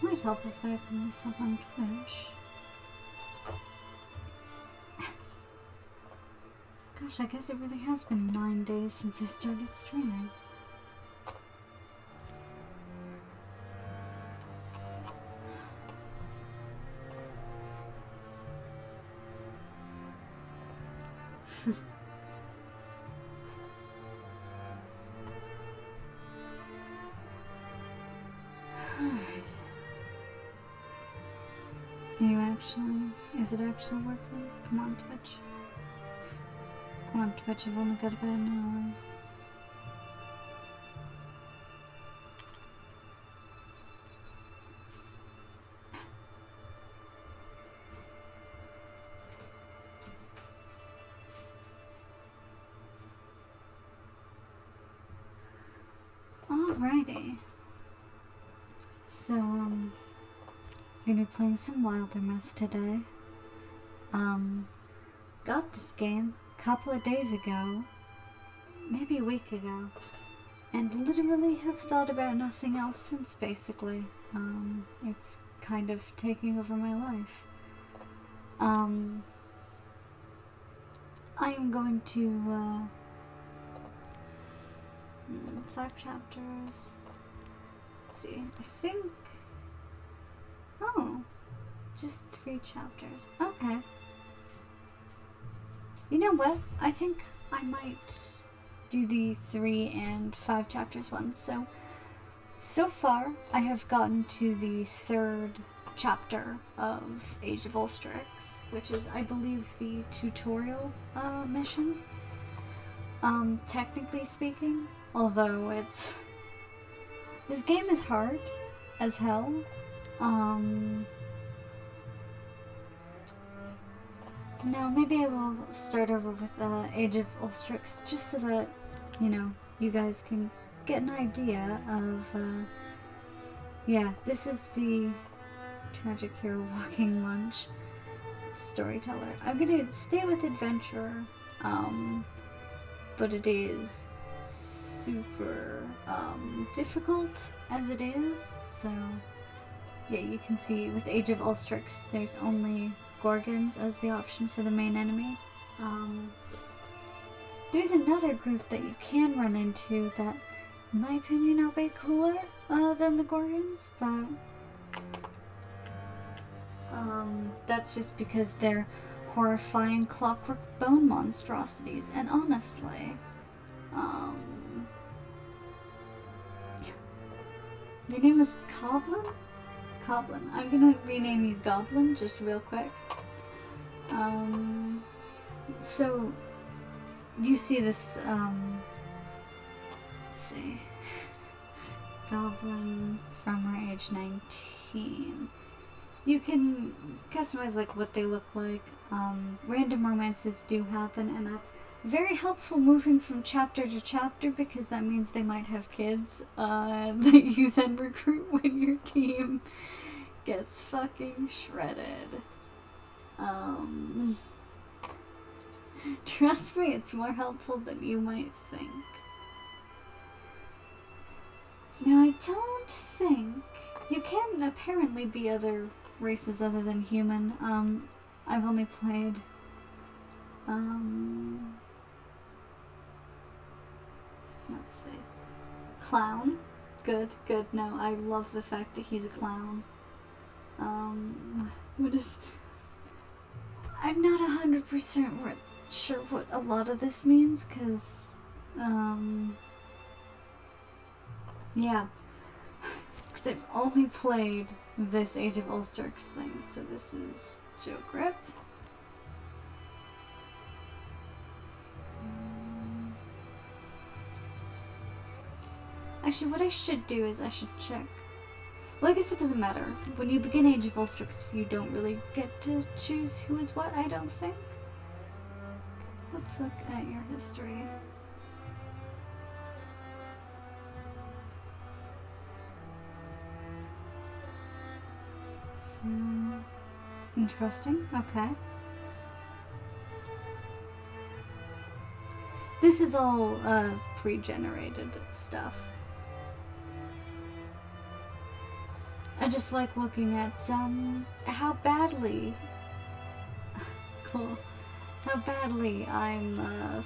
Might help if I bring this up on Twitch. Gosh, I guess it really has been 9 days since I started streaming. Is it actually working? Come on, Twitch. Come on, Twitch, I've only got about an hour. Alrighty. So, I'm gonna be playing some Wildermyth today. Got this game a couple of days ago, maybe a week ago, and literally have thought about nothing else since, basically. It's kind of taking over my life. I am going to, 5 chapters. Let's see, I think, oh, just 3 chapters. Okay. You know what? I think I might do the 3 and 5 chapters ones. So far, I have gotten to the 3rd chapter of Age of Ulstrix, which is, I believe, the tutorial mission. Technically speaking, although this game is hard as hell. No, maybe I will start over with Age of Ulstrix, just so that, you know, you guys can get an idea of, yeah, this is the Tragic Hero Walking Lunch storyteller. I'm gonna stay with Adventurer, but it is super, difficult as it is, so, yeah, you can see with Age of Ulstrix, there's only Gorgons as the option for the main enemy. There's another group that you can run into that, in my opinion, are way cooler than the Gorgons, but that's just because they're horrifying clockwork bone monstrosities, and honestly, your name is Coblin? Coblin. I'm gonna rename you Goblin, just real quick. So, you see this, let's see, Goblin from our age 19. You can customize, like, what they look like. Random romances do happen, and that's very helpful moving from chapter to chapter, because that means they might have kids, that you then recruit when your team gets fucking shredded. Trust me, it's more helpful than you might think. Now, I don't think you can apparently be other races other than human. I've only played, let's see, clown. Good. No, I love the fact that he's a clown. I'm not 100% sure what a lot of this means, because, yeah, because I've only played this Age of Ulstrix thing, so this is Joe Grip. Actually, what I should do is I should check. Well, I guess it doesn't matter. When you begin Age of Ulstrix, you don't really get to choose who is what, I don't think. Let's look at your history. So, interesting. Okay. This is all pre-generated stuff. I just like looking at, how badly... cool. How badly I'm,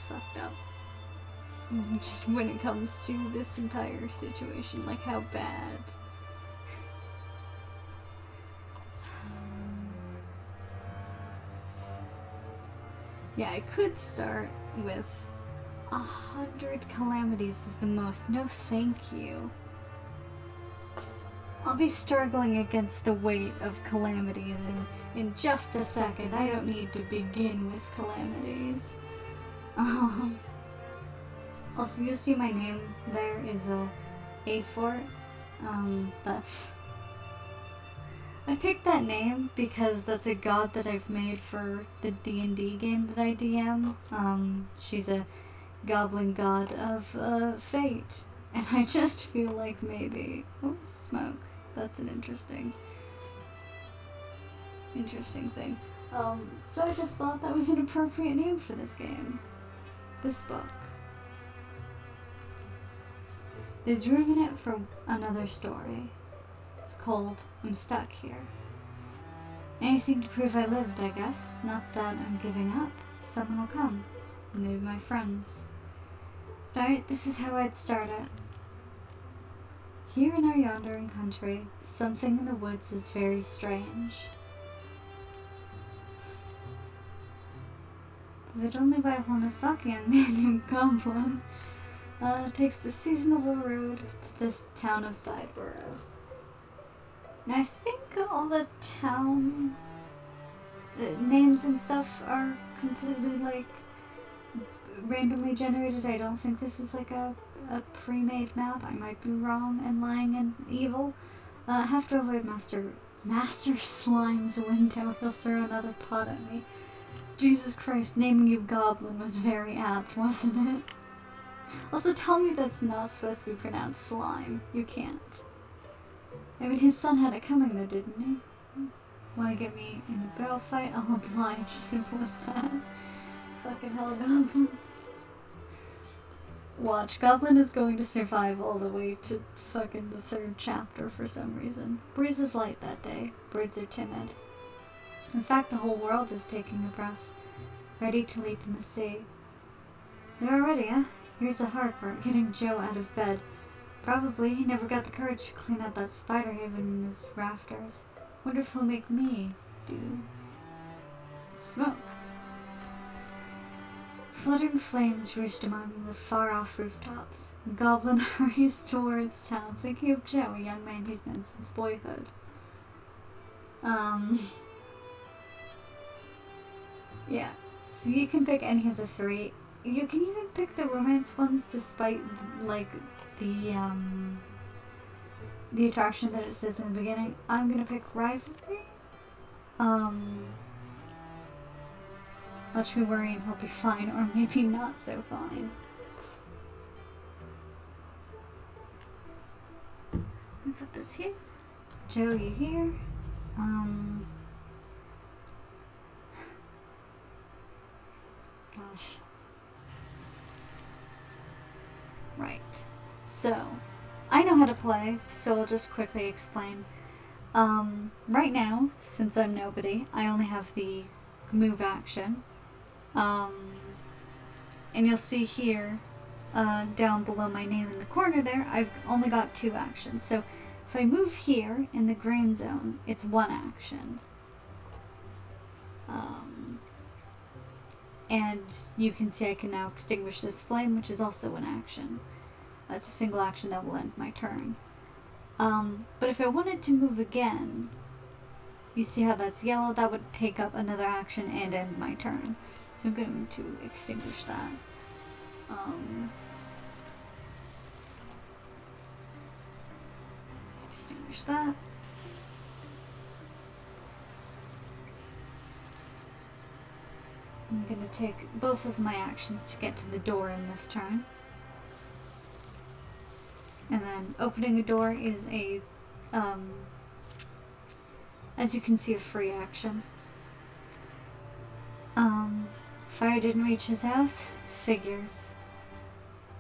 fucked up. Just when it comes to this entire situation, like how bad. Yeah, I could start with 100 calamities is the most. No thank you. I'll be struggling against the weight of calamities in just a second. I don't need to begin with calamities. Also, you'll see my name there is a fort. That's... I picked that name because that's a god that I've made for the D&D game that I DM. She's a goblin god of fate. And I just feel like maybe... Oh, smoke. That's an interesting thing. So I just thought that was an appropriate name for this game. This book. There's room in it for another story. It's called I'm Stuck Here. Anything to prove I lived, I guess. Not that I'm giving up. Someone will come. Maybe my friends. Alright, this is how I'd start it. Here in our yondering country, something in the woods is very strange. Led only by a Honosakian man named Goblin, takes the seasonable road to this town of Sideborough. And I think all the town names and stuff are completely, like, randomly generated. I don't think this is like a pre-made map. I might be wrong and lying and evil. Have to avoid Master Slime's window. He'll throw another pot at me. Jesus Christ, naming you Goblin was very apt, wasn't it? Also, tell me that's not supposed to be pronounced slime. You can't. I mean, his son had it coming though, didn't he? Wanna get me in a barrel fight? I'll oblige. Simple as that. Fucking hell, Goblin. Watch, Goblin is going to survive all the way to fucking the 3rd chapter for some reason. Breeze is light that day. Birds are timid. In fact, the whole world is taking a breath, ready to leap in the sea. They're all ready, huh? Here's the hard part, getting Joe out of bed. Probably he never got the courage to clean out that spider haven in his rafters. Wonder if he'll make me do smoke. Fluttering flames roost among the far-off rooftops. Goblin hurries towards town, thinking of Joe, a young man he's known since boyhood. Yeah, so you can pick any of the 3. You can even pick the romance ones despite, like, the attraction that it says in the beginning. I'm gonna pick rivalry. Watch me worry and he'll be fine, or maybe not so fine. Let me put this here. Joe, you here? Gosh. Right. So, I know how to play, so I'll just quickly explain. Right now, since I'm nobody, I only have the move action. And you'll see here, down below my name in the corner there, I've only got 2 actions. So if I move here in the green zone, it's 1 action. And you can see I can now extinguish this flame, which is also an action. That's a single action that will end my turn. But if I wanted to move again, you see how that's yellow? That would take up another action and end my turn. So I'm going to extinguish that. Extinguish that. I'm going to take both of my actions to get to the door in this turn. And then opening a door is a, as you can see, a free action. Fire didn't reach his house? Figures.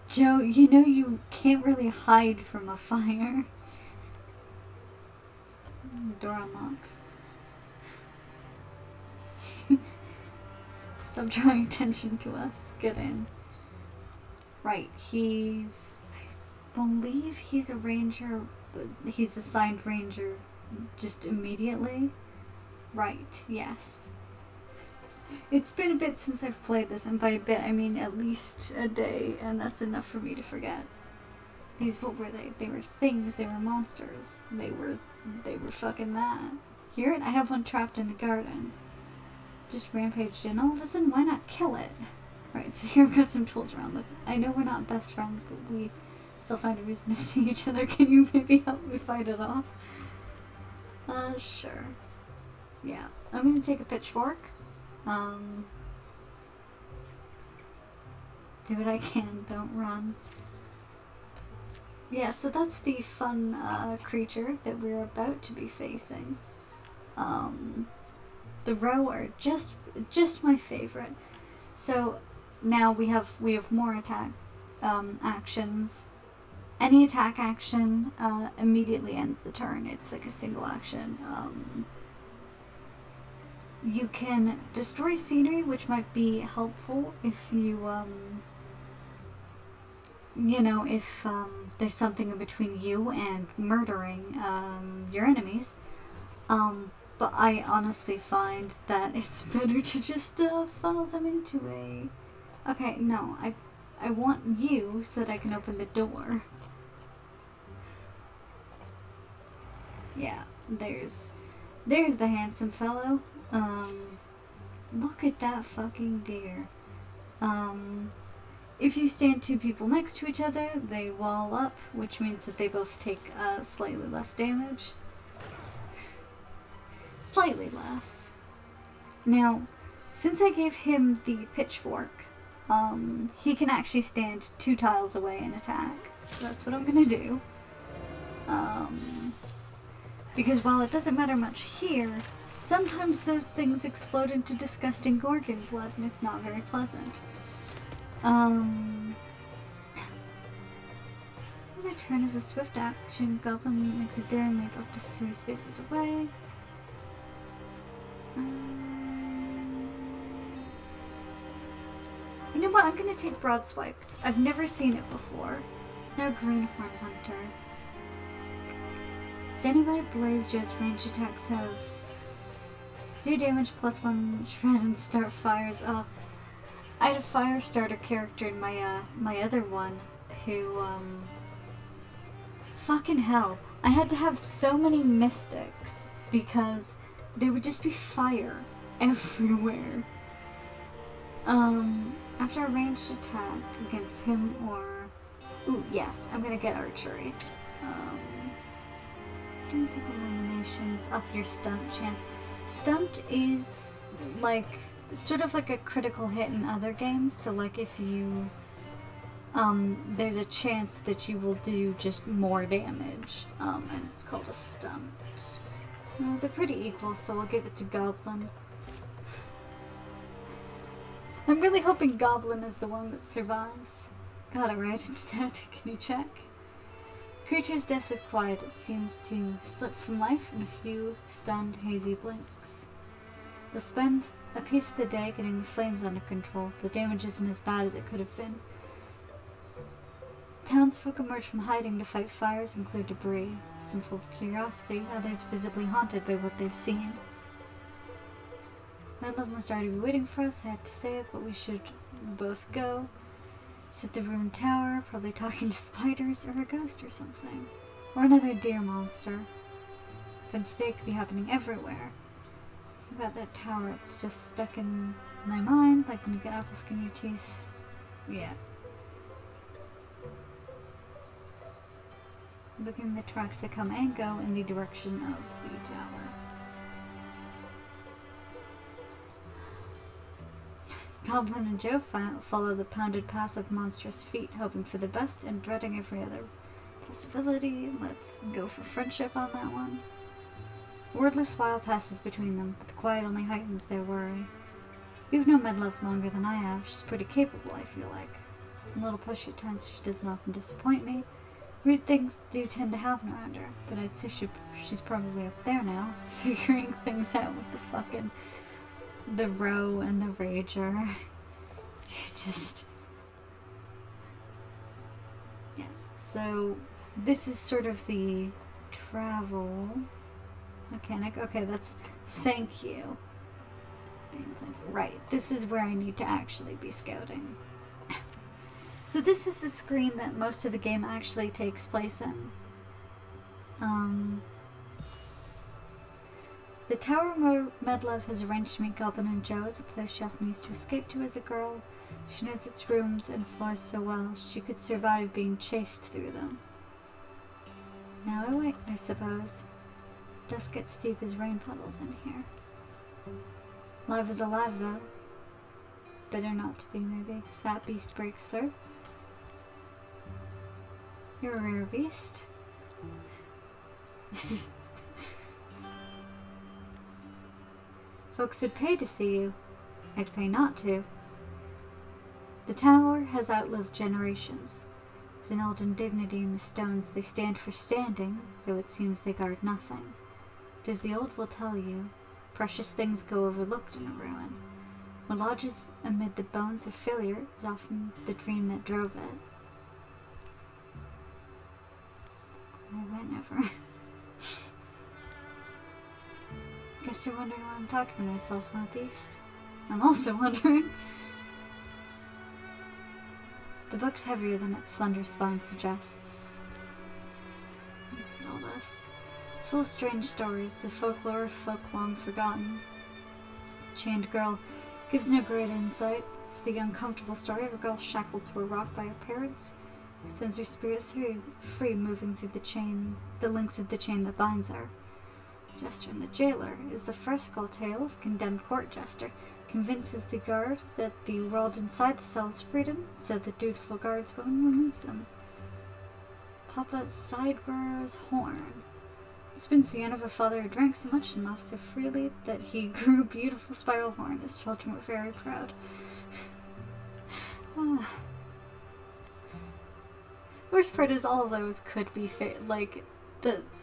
Joe, you know you can't really hide from a fire. The door unlocks. Stop drawing attention to us. Get in. Right, I believe he's a ranger. He's assigned ranger just immediately. Right, yes. It's been a bit since I've played this, and by a bit I mean at least a day, and that's enough for me to forget. What were they? They were things, they were monsters. They were fucking that. Hear it? I have one trapped in the garden. Just rampaged in. All of a sudden, why not kill it? Right, so here I've got some tools around. Look, I know we're not best friends, but we still find a reason to see each other. Can you maybe help me fight it off? Sure. Yeah. I'm gonna take a pitchfork. Do what I can, don't run. Yeah, so that's the fun, creature that we're about to be facing. The row are just my favorite. So, now we have more attack, actions. Any attack action, immediately ends the turn. It's like a single action. You can destroy scenery, which might be helpful if you, if there's something in between you and murdering your enemies. But I honestly find that it's better to just funnel them into a... Okay, no, I want you so that I can open the door. Yeah, there's the handsome fellow. Look at that fucking deer. If you stand two people next to each other, they wall up, which means that they both take slightly less damage. Slightly less. Now, since I gave him the pitchfork, he can actually stand 2 tiles away and attack. So that's what I'm gonna do. Because while it doesn't matter much here, sometimes those things explode into disgusting gorgon blood, and it's not very pleasant. Another turn is a swift action. Goblin makes a daring leap up to 3 spaces away. You know what? I'm gonna take broad swipes. I've never seen it before. It's no greenhorn hunter. Standing by Blaze Joe's range attacks have 0 damage plus 1 shred and start fires. Oh, I had a fire starter character in my my other one who fucking hell. I had to have so many mystics because there would just be fire everywhere. After a ranged attack against him or... Ooh, yes, I'm gonna get archery. Intrinsic eliminations up your stunt chance. Stunt is like sort of like a critical hit in other games, so like if you there's a chance that you will do just more damage, and it's called a stunt. They're pretty equal, so we'll give it to Goblin. I'm really hoping Goblin is the one that survives. Got it right instead. Can you check? Creature's death is quiet. It seems to slip from life in a few stunned, hazy blinks. They'll spend a piece of the day getting the flames under control. The damage isn't as bad as it could have been. Townsfolk emerge from hiding to fight fires and clear debris. Some full of curiosity, others visibly haunted by what they've seen. My love must already be waiting for us. I had to say it, but we should both go. Sit the ruined tower, probably talking to spiders or a ghost or something. Or another deer monster. But instead it could be happening everywhere. Something about that tower, it's just stuck in my mind, like when you get apples in your teeth. Yeah. Looking at the tracks that come and go in the direction of the tower. Goblin and Joe follow the pounded path of monstrous feet, hoping for the best and dreading every other possibility. Let's go for friendship on that one. Wordless while passes between them, but the quiet only heightens their worry. You've known my love longer than I have. She's pretty capable, I feel like. A little pushy at times, she doesn't often disappoint me. Weird things do tend to happen around her, but I'd say she's probably up there now, figuring things out with the row and the rager. Just... Yes, so this is sort of the travel mechanic. Okay, that's... Thank you. Right, this is where I need to actually be scouting. So this is the screen that most of the game actually takes place in. The tower Medlev has arranged to meet Goblin and Joe is a place she often used to escape to as a girl. She knows its rooms and floors so well, she could survive being chased through them. Now I wait, I suppose. Dust gets deep as rain puddles in here. Live is alive, though. Better not to be, maybe. Fat beast breaks through. You're a rare beast. Folks would pay to see you. I'd pay not to. The tower has outlived generations. There's an olden dignity in the stones. They stand for standing, though it seems they guard nothing. But as the old will tell you, precious things go overlooked in a ruin. What lodges amid the bones of failure is often the dream that drove it. Oh, whenever. Guess you're wondering why I'm talking to myself, huh, beast? I'm also wondering. The book's heavier than its slender spine suggests. All this. It's full of strange stories, the folklore of folk long forgotten. Chained girl gives no great insight. It's the uncomfortable story of a girl shackled to a rock by her parents, who sends her spirit free, moving through the links of the chain that binds her. Jester and the Jailer is the farcical tale of a condemned court jester. Convinces the guard that the world inside the cell is freedom, so the dutiful guardswoman removes him. Papa Sidebur's horn. Spins the end of a father who drank so much and laughed so freely that he grew a beautiful spiral horn. His children were very proud. Worst part is all those could be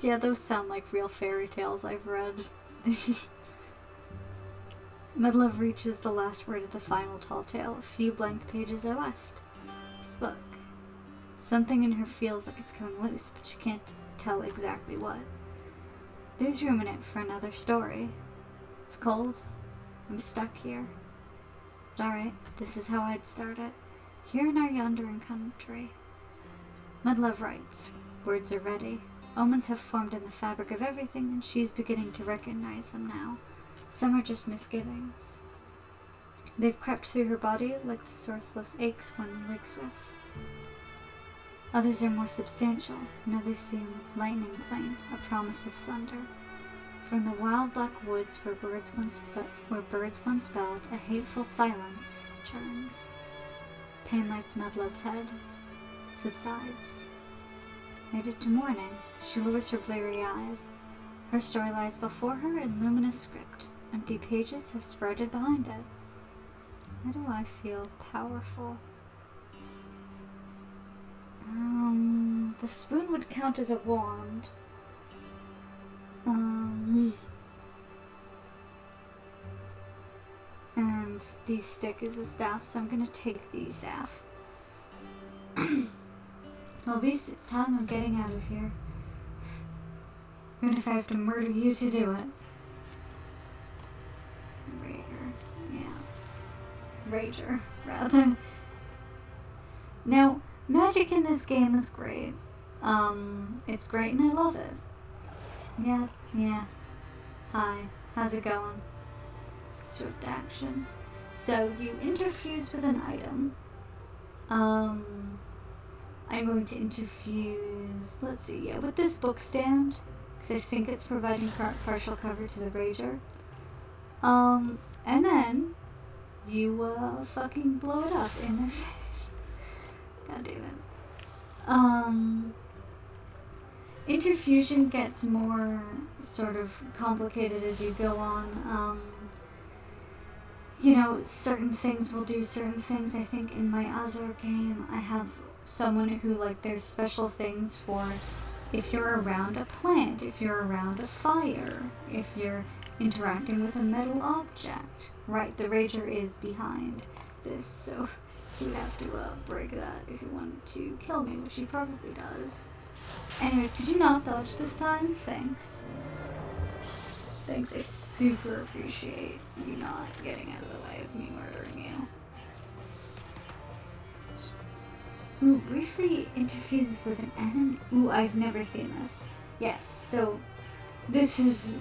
those sound like real fairy tales I've read. Medlev reaches the last word of the final tall tale. A few blank pages are left. This book. Something in her feels like it's coming loose, but she can't tell exactly what. There's room in it for another story. It's cold. I'm stuck here. But alright, this is how I'd start it. Here in our yondering country. Medlev writes. Words are ready. Omens have formed in the fabric of everything, and she's beginning to recognize them now. Some are just misgivings. They've crept through her body like the sourceless aches one wakes with. Others are more substantial, and others seem lightning plain, a promise of thunder. From the wild black woods where birds once belled, a hateful silence churns. Pain lights Medlev's head, subsides. Made it to morning. She lowers her bleary eyes. Her story lies before her in luminous script. Empty pages have sprouted behind it. Why do I feel powerful? The spoon would count as a wand. And the stick is a staff, so I'm gonna take the staff. Well, beast, it's time I'm getting out of here. Even if I have to murder you to do it. Rager, rather. Now, magic in this game is great. It's great and I love it. Yeah. Hi, how's it going? Swift action. So, you interfuse with an item. I'm going to interfuse, let's see, with this book stand, because I think it's providing partial cover to the Rager. And then you fucking blow it up in their face. God damn it. Interfusion gets more sort of complicated as you go on. Certain things will do certain things. I think in my other game I have someone who, like, there's special things for if you're around a plant, if you're around a fire, if you're interacting with a metal object. Right, the Rager is behind this, so you would have to break that if you wanted to kill me, which he probably does. Anyways, could you not dodge this time? Thanks. Thanks, I super appreciate you not getting out of the way of me murdering you. Ooh, briefly interfuses with an enemy. Ooh, I've never seen this. Yes, so this is,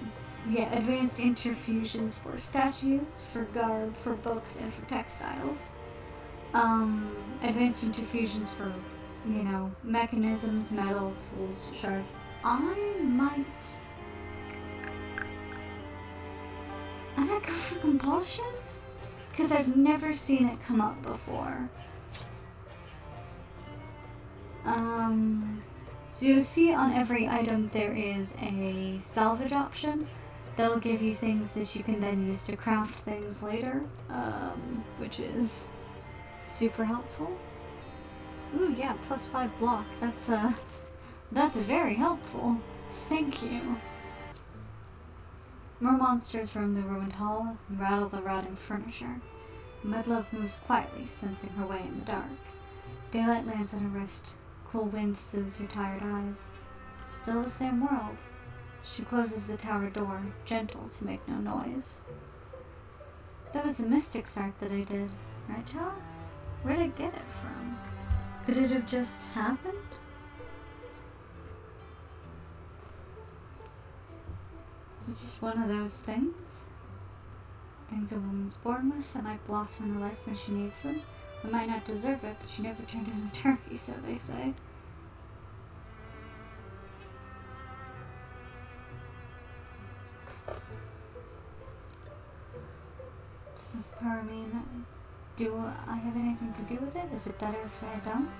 yeah, advanced interfusions for statues, for garb, for books, and for textiles. Advanced interfusions for, you know, mechanisms, metal, tools, shards. I might go for compulsion? Because I've never seen it come up before. So you'll see on every item there is a salvage option that'll give you things that you can then use to craft things later, which is super helpful. Ooh, yeah, +5 block. That's very helpful. Thank you. More monsters roam the ruined hall and rattle the rotting furniture. Mudlove moves quietly, sensing her way in the dark. Daylight lands on her wrist. Cool wind soothes her tired eyes. Still the same world. She closes the tower door, gentle to make no noise. That was the Mystic's art that I did, right, Tower? Where'd I get it from? Could it have just happened? Is it just one of those things? Things a woman's born with that might blossom in her life when she needs them. We might not deserve it, but she never turned in a turkey, so they say. Does this power mean that... Do I have anything to do with it? Is it better if I don't?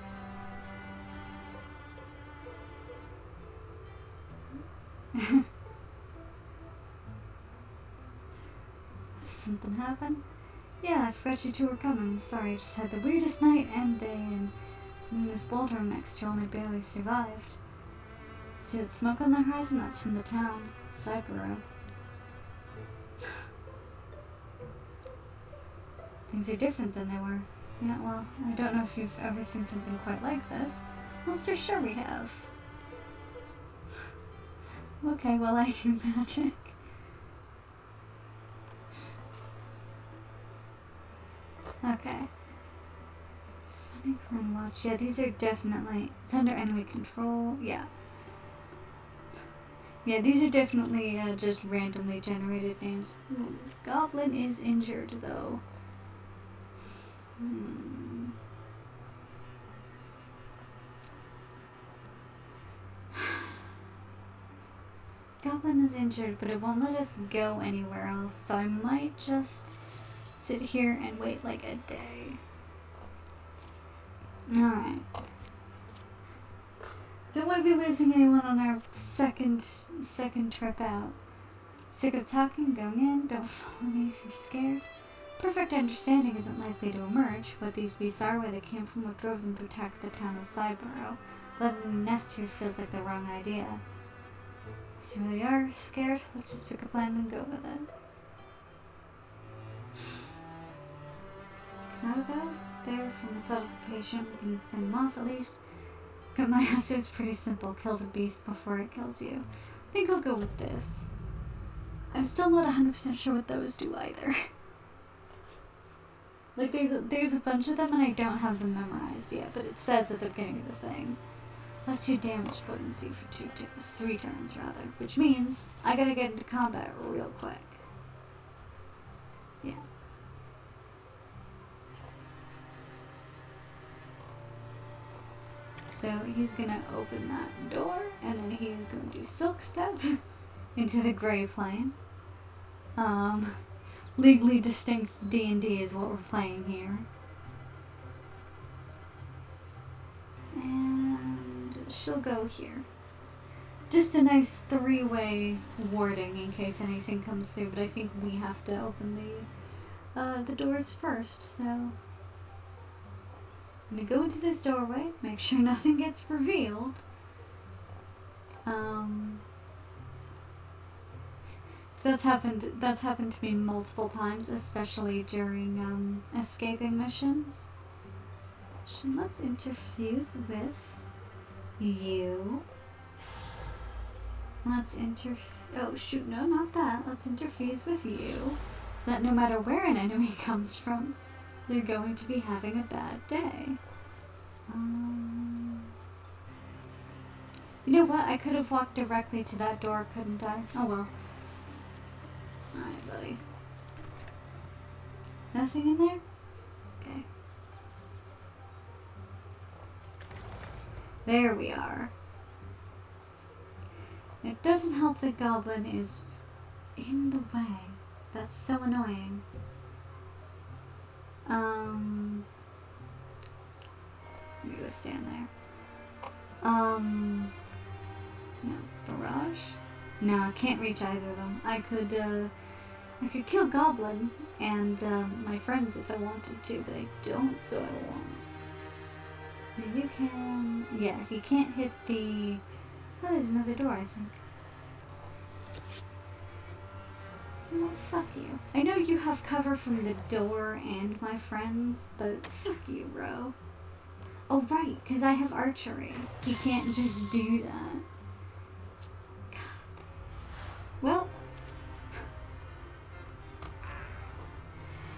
Something happened? Yeah, I forgot you two were coming. Sorry, I just had the weirdest night and day, and this Wildermyth next to only barely survived. See that smoke on the horizon? That's from the town. Cyberrow. Things are different than they were. Yeah, well, I don't know if you've ever seen something quite like this. Monster, sure we have. Okay, well, I do magic. Okay. Funny Clan Watch. Yeah, these are definitely... It's under enemy control. Yeah. Yeah, these are definitely just randomly generated names. Ooh, Goblin is injured, though. Goblin is injured, but it won't let us go anywhere else, so I might just sit here and wait like a day. Alright. Don't want to be losing anyone on our second trip out. Sick of talking, going in, don't follow me if you're scared. Perfect understanding isn't likely to emerge. What these beasts are, where they came from, what drove them to attack the town of Cyberrow. Letting them nest here feels like the wrong idea. So you really are scared? Let's just pick a plan and go with it. Come out though? There, from the thought of a patient, we can fend them off at least. But my answer is pretty simple. Kill the beast before it kills you. I think I'll go with this. I'm still not 100% sure what those do either. Like, there's a bunch of them and I don't have them memorized yet, but it says at the beginning of the thing. +2 damage potency for 3 turns, rather. Which means I gotta get into combat real quick. Yeah. So he's gonna open that door, and then he's going to silk step into the gray plane. Legally distinct D&D is what we're playing here. And she'll go here. Just a nice 3-way warding in case anything comes through, but I think we have to open the doors first, so... I'm gonna go into this doorway, make sure nothing gets revealed. So that's happened to me multiple times, especially during escaping missions. Let's interfuse with you. Oh shoot, no, not that. Let's interfuse with you, so that no matter where an enemy comes from, they're going to be having a bad day. You know what? I could have walked directly to that door, couldn't I? Oh well. Alright, buddy. Nothing in there? Okay. There we are. It doesn't help that Goblin is in the way. That's so annoying. Let me go stand there. No. Barrage? No, I can't reach either of them. I could kill Goblin and my friends if I wanted to, but I don't, so I won't. You can... Yeah, he can't hit the... Oh, there's another door, I think. Oh, fuck you. I know you have cover from the door and my friends, but fuck you, bro. Oh, right, because I have archery. He can't just do that. God. Well...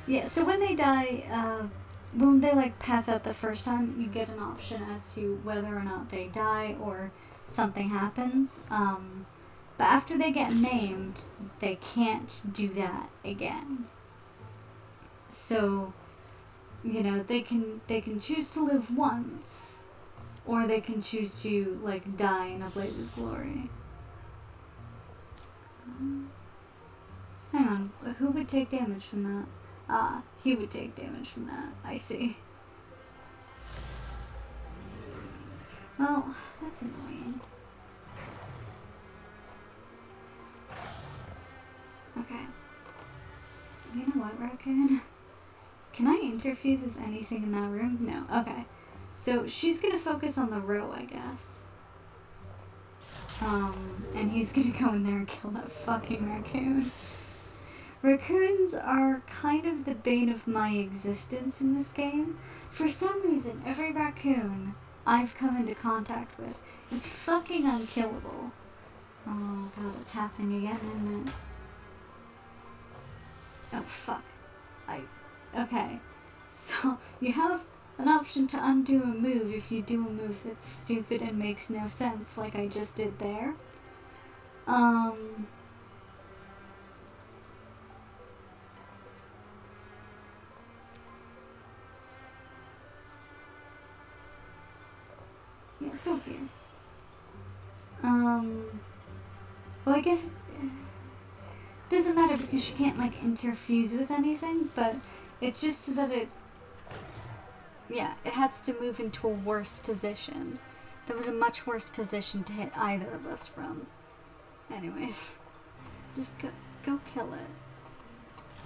Yeah, so when they die, when they, like, pass out the first time, you get an option as to whether or not they die or something happens. But after they get maimed, they can't do that again. So, you know, they can choose to live once, or they can choose to, like, die in a blaze of glory. Hang on, who would take damage from that? Ah, he would take damage from that. I see. Well, that's annoying. Okay. You know what, Raccoon? Can I interfuse with anything in that room? No. Okay. So she's gonna focus on the row, I guess. And he's gonna go in there and kill that fucking raccoon. Raccoons are kind of the bane of my existence in this game. For some reason, every raccoon I've come into contact with is fucking unkillable. Oh god, it's happening again, isn't it? Oh fuck. Okay. So, you have an option to undo a move if you do a move that's stupid and makes no sense, like I just did there. Yeah, go here. Well, I guess it doesn't matter because you can't, like, interfuse with anything, but it's just so that it has to move into a worse position. That was a much worse position to hit either of us from. Anyways, just go kill it.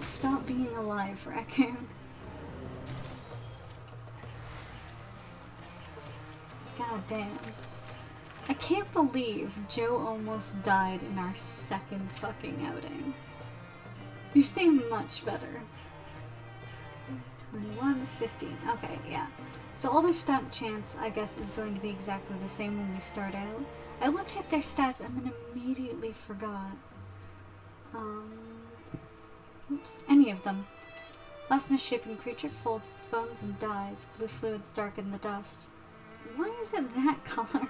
Stop being alive, raccoon. God damn. I can't believe Joe almost died in our second fucking outing. You seem much better. 21, 15. Okay, yeah. So all their stat chance, I guess, is going to be exactly the same when we start out. I looked at their stats and then immediately forgot. Oops. Any of them. Last misshapen creature folds its bones and dies. Blue fluids darken the dust. Why is it that color?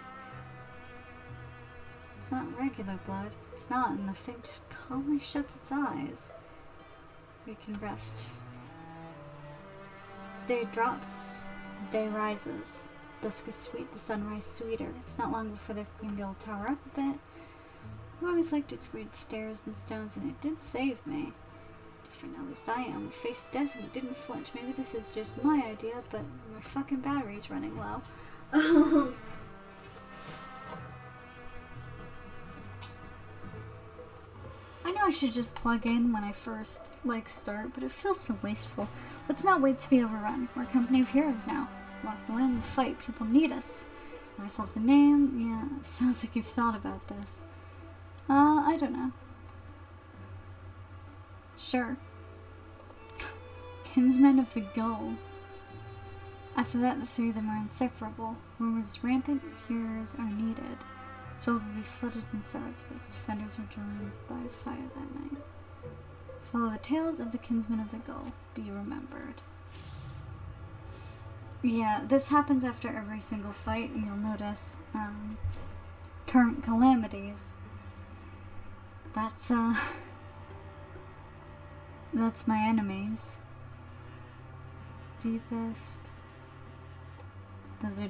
It's not regular blood. It's not, and the thing just calmly shuts its eyes. We can rest. Day drops, day rises. Dusk is sweet, the sunrise sweeter. It's not long before they can be able to tower up a bit. I've always liked its weird stairs and stones, and it did save me. Different, at least I am. We faced death and it didn't flinch. Maybe this is just my idea, but my fucking battery's running low. I know I should just plug in when I first, start, but it feels so wasteful. Let's not wait to be overrun. We're a company of heroes now. walk the land, fight. People need us. Give ourselves a name. Yeah, sounds like you've thought about this. I don't know. Sure. Kinsmen of the Gull. After that, the three of them are inseparable. Rumors rampant, hearers are needed. So will be flooded in stars, but its defenders were joined by fire that night. Follow the tales of the Kinsmen of the Gull. Be remembered. Yeah, this happens after every single fight, and you'll notice, current calamities. That's my enemies. Deepest. Those are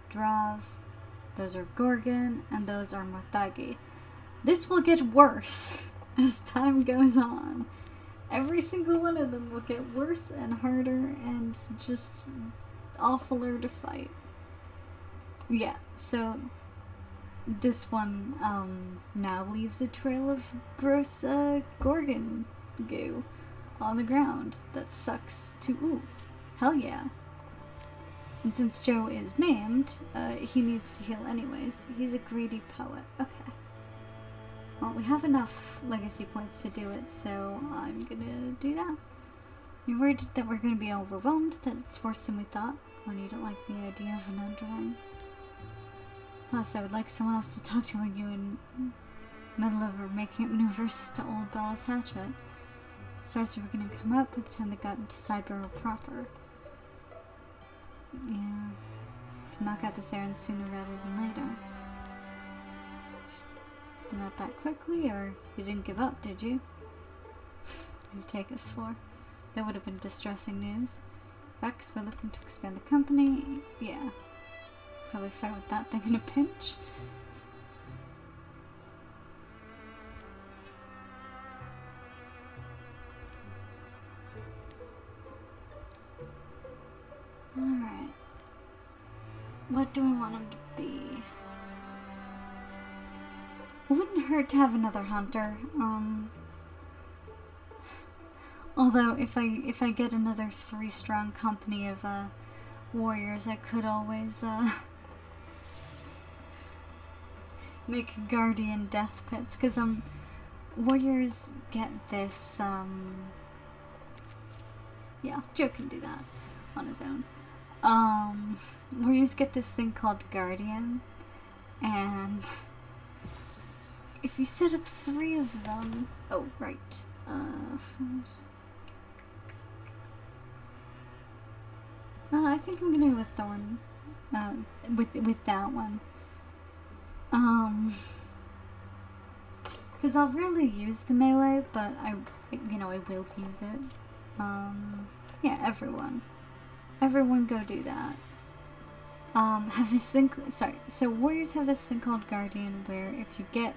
Drav. Those are Gorgon, and those are Morthagi. This will get worse as time goes on. Every single one of them will get worse and harder and just awfuler to fight. Yeah, so this one now leaves a trail of gross Gorgon goo on the ground that sucks to ooh. Hell yeah. And since Joe is maimed, he needs to heal anyways. He's a greedy poet. Okay. Well, we have enough legacy points to do it, so I'm gonna do that. You're worried that we're gonna be overwhelmed, that it's worse than we thought, or you don't like the idea of an underling. Plus, I would like someone else to talk to when you in middle of making up new verses to old Bella's hatchet. The stars were gonna come up by the time they got into Sideborough proper. Yeah. Can knock out this errand sooner rather than later. Not that quickly, or you didn't give up, did you? What do you take us for? That would have been distressing news. Rex, we're looking to expand the company. Yeah. Probably fight with that thing in a pinch. Alright. What do we want him to be? It wouldn't hurt to have another hunter. Although if I get another 3-strong company of warriors, I could always make guardian death pits, because warriors get this yeah, Joe can do that on his own. Warriors get this thing called guardian, and if you set up 3 of them... Oh, right. I think I'm gonna go with Thorn. With that one. Because I'll rarely use the melee, but I will use it. Yeah, everyone. Everyone go do that. Have this thing, so warriors have this thing called Guardian, where if you get,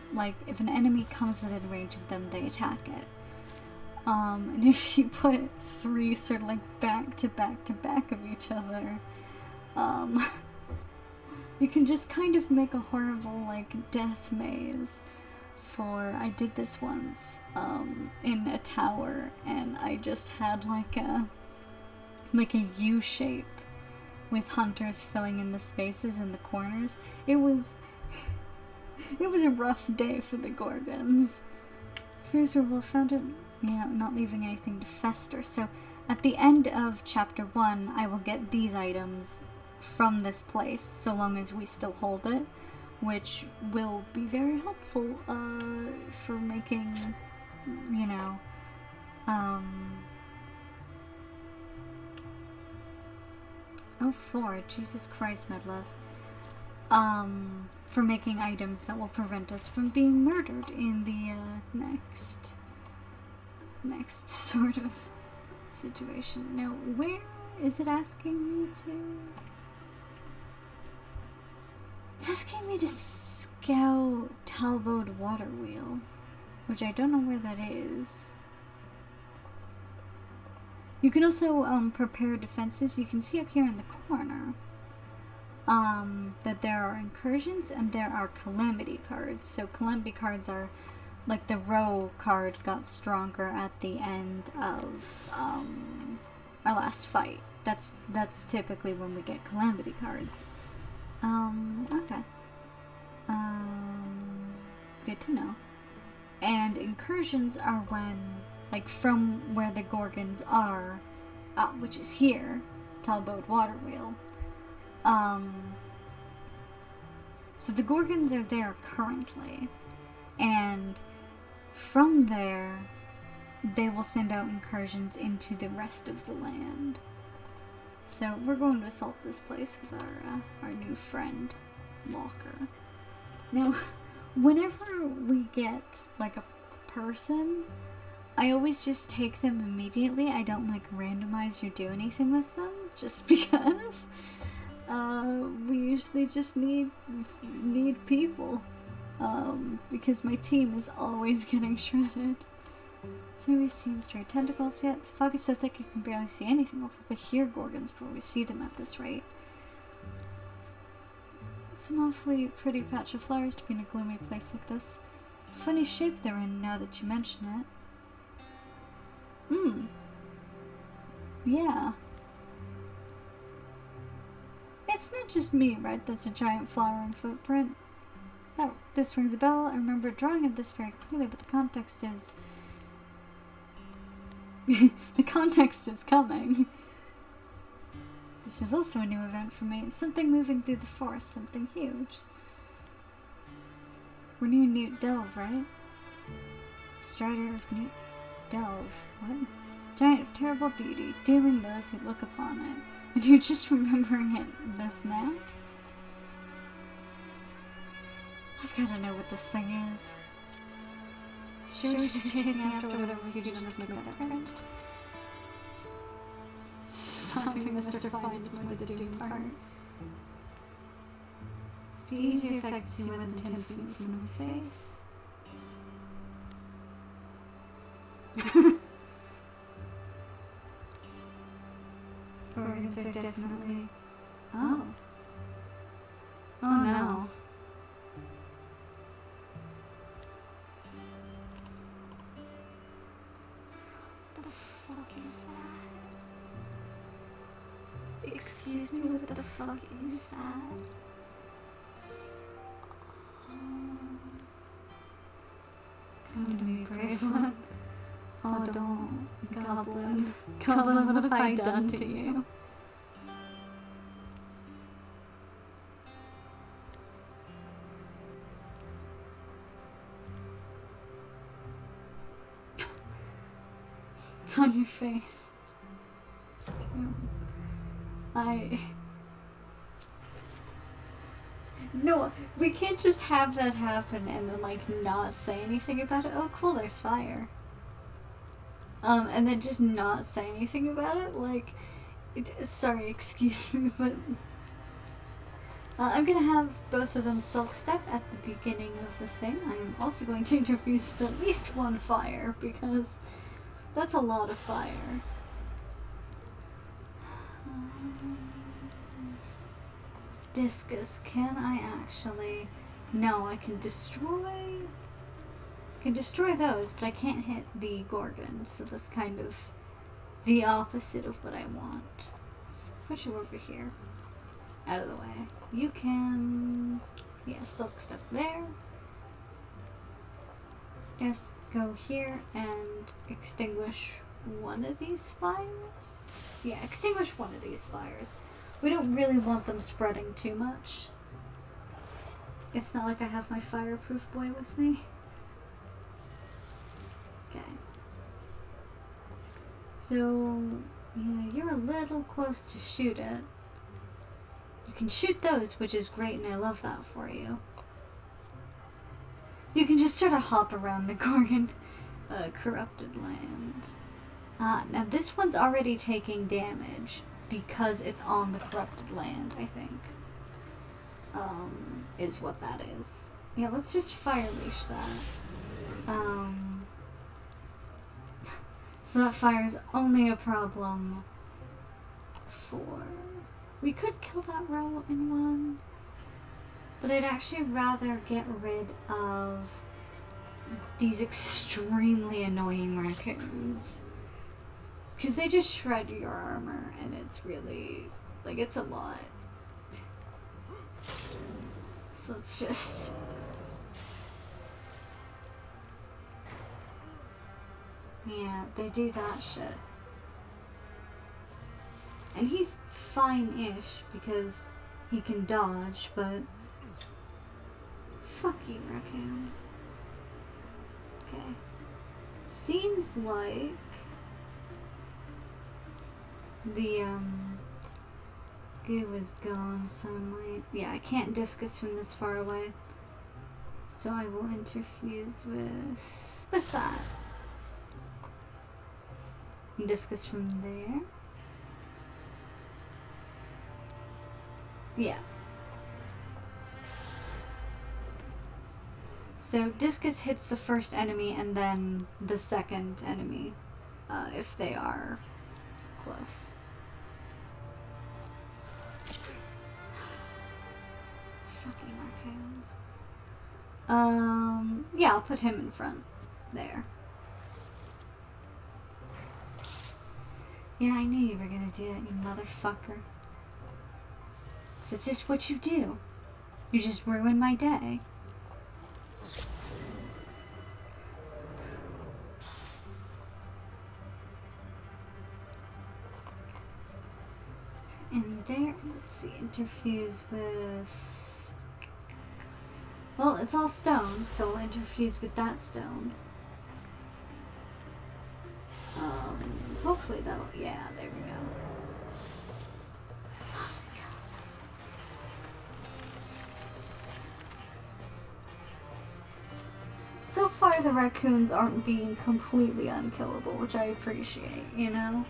if an enemy comes within range of them, they attack it. And if you put 3 sort of back to back to back of each other, you can just kind of make a horrible, death maze. I did this once, in a tower, and I just had a U shape with hunters filling in the spaces in the corners. It was a rough day for the Gorgons. Fears were well founded, not leaving anything to fester. So at the end of chapter 1, I will get these items from this place, so long as we still hold it, which will be very helpful for making, Oh, 4. Jesus Christ, Medlove. For making items that will prevent us from being murdered in the next sort of situation. Now, where is it asking me to? It's asking me to scout Talbot Water Wheel, which I don't know where that is. You can also prepare defenses. You can see up here in the corner that there are incursions and there are calamity cards. So calamity cards are the row card got stronger at the end of our last fight. that's typically when we get calamity cards. Okay. Good to know. And incursions are when, like, from where the Gorgons are, which is here, Talbot Waterwheel. So the Gorgons are there currently, and from there, they will send out incursions into the rest of the land. So we're going to assault this place with our new friend, Locker. Now, whenever we get, like, a person, I always just take them immediately. I don't, like, randomize or do anything with them, just because we usually just need people, because my team is always getting shredded. So we've seen straight tentacles yet. The fog is so thick you can barely see anything. We'll probably hear Gorgons before we see them at this rate. It's an awfully pretty patch of flowers to be in a gloomy place like this. Funny shape they're in now that you mention it. Yeah. It's not just me, right? That's a giant flowering footprint. This rings a bell. I remember drawing of this very clearly, but the context is... the context is coming. This is also a new event for me. Something moving through the forest, something huge. We're near Newt Delve, right? Strider of Newt Delve. What? Giant of terrible beauty, dooming those who look upon it. And you're just remembering it this now? I've gotta know what this thing is. Sure, we should be chasing after whatever's huge enough to make that print. Stopping Mr. Finds more the doom part. It's be easier if I could see more than 10 feet from my face. Organs are definitely... Oh. Oh no. What the fuck is that? Excuse me, what the fuck is that? Come to me, brave one. Oh, don't. Goblin. Goblin, what have I done to you? It's on your face. No, we can't just have that happen and then, like, not say anything about it. Oh, cool, there's fire. And then just not say anything about it, like, sorry, excuse me, but I'm gonna have both of them silk step at the beginning of the thing. I'm also going to introduce at least one fire, because that's a lot of fire. Discus, can I actually... No, I can destroy... I can destroy those, but I can't hit the Gorgon, so that's kind of the opposite of what I want. Let's push you over here. Out of the way. You can... Yeah, silk step there. Just go here and extinguish one of these fires. Yeah, extinguish one of these fires. We don't really want them spreading too much. It's not like I have my fireproof boy with me. Okay. So, yeah, you're a little close to shoot it. You can shoot those, which is great, and I love that for you. You can just sort of hop around the Gorgon corrupted land. Now this one's already taking damage because it's on the corrupted land, I think. Is what that is. Yeah, let's just fire leash that. So that fire is only a problem for... We could kill that row in one, but I'd actually rather get rid of these extremely annoying raccoons. Because they just shred your armor, and it's really, like, it's a lot. So let's just... Yeah, they do that shit. And he's fine-ish, because he can dodge, but... Fuck you, raccoon. Okay. Seems like... the, goo is gone, so I might... Yeah, I can't discus from this far away. So I will interfuse with that. And discus from there. Yeah. So discus hits the first enemy and then the second enemy, if they are close. Fucking raccoons. Yeah, I'll put him in front. There. Yeah, I knew you were gonna do that, you motherfucker. So it's just what you do. You just ruin my day. And there, let's see, interfuse with... Well, it's all stone, so I'll interfuse with that stone. Hopefully that'll... Yeah, there we go. Oh my god. So far the raccoons aren't being completely unkillable, which I appreciate, you know?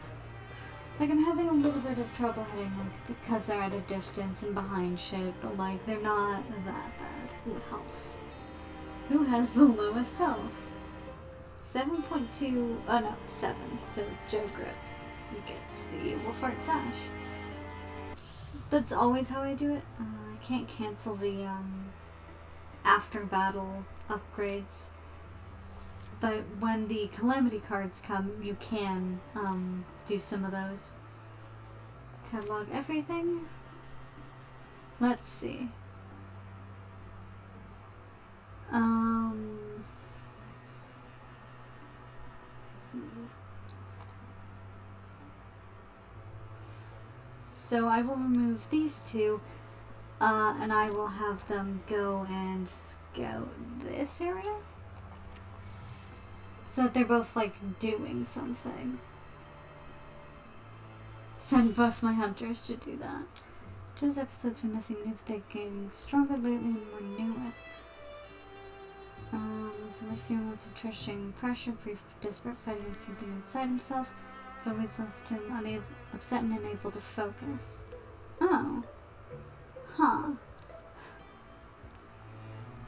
Like, I'm having a little bit of trouble hitting them because they're at a distance and behind shit, but, like, they're not that bad. Ooh, health. Who has the lowest health? 7.2... Oh, no, 7. So, Joe Grip gets the Wolfheart Sash. That's always how I do it. I can't cancel the, after-battle upgrades. But when the Calamity cards come, you can, do some of those. Catalog everything. Let's see. So I will remove these two, and I will have them go and scout this area. So that they're both, like, doing something. Send both my hunters to do that. Those episodes were nothing new, but they're getting stronger lately and more numerous. So a few months of trashing pressure, brief desperate fighting with something inside himself, but always left him upset and unable to focus. Oh. Huh.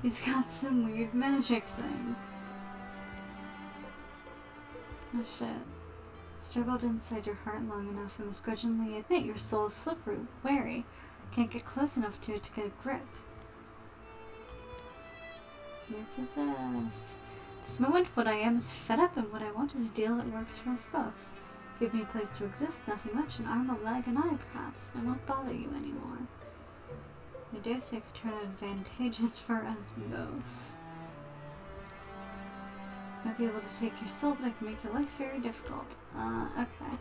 He's got some weird magic thing. Oh shit. Struggled inside your heart long enough and must grudgingly admit your soul is slippery, wary. Can't get close enough to it to get a grip. You're possessed. This moment, what I am is fed up, and what I want is a deal that works for us both. Give me a place to exist, nothing much, an arm, a leg, an eye, perhaps. I won't bother you anymore. I dare say it could turn out advantageous for us both. I might be able to take your soul, but I can make your life very difficult. Okay.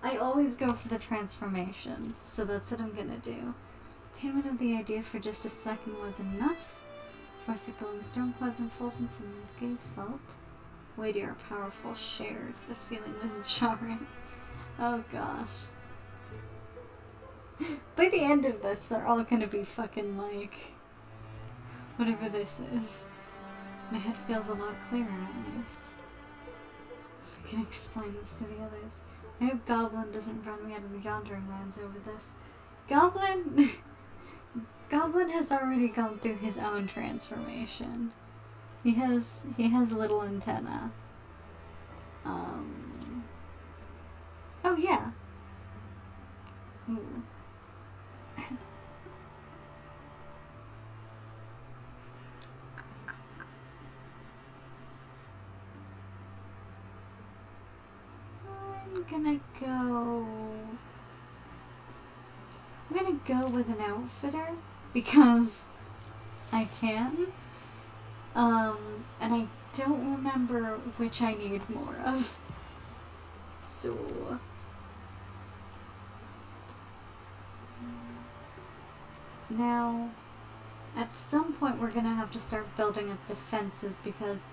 I always go for the transformation, so that's what I'm gonna do. Attainment of the idea for just a second was enough. Force like blowing storm clouds unfold in someone's gaze felt. Weightier, powerful, shared. The feeling was jarring. Oh gosh. By the end of this, they're all gonna be fucking like... whatever this is. My head feels a lot clearer, at least. I can explain this to the others. I hope Goblin doesn't run me out of the Yondering Lands over this. Goblin... Goblin has already gone through his own transformation. He has little antenna. Oh yeah. Ooh. gonna go... I'm gonna go with an outfitter, because I can. And I don't remember which I need more of. So... Now, at some point we're gonna have to start building up defenses because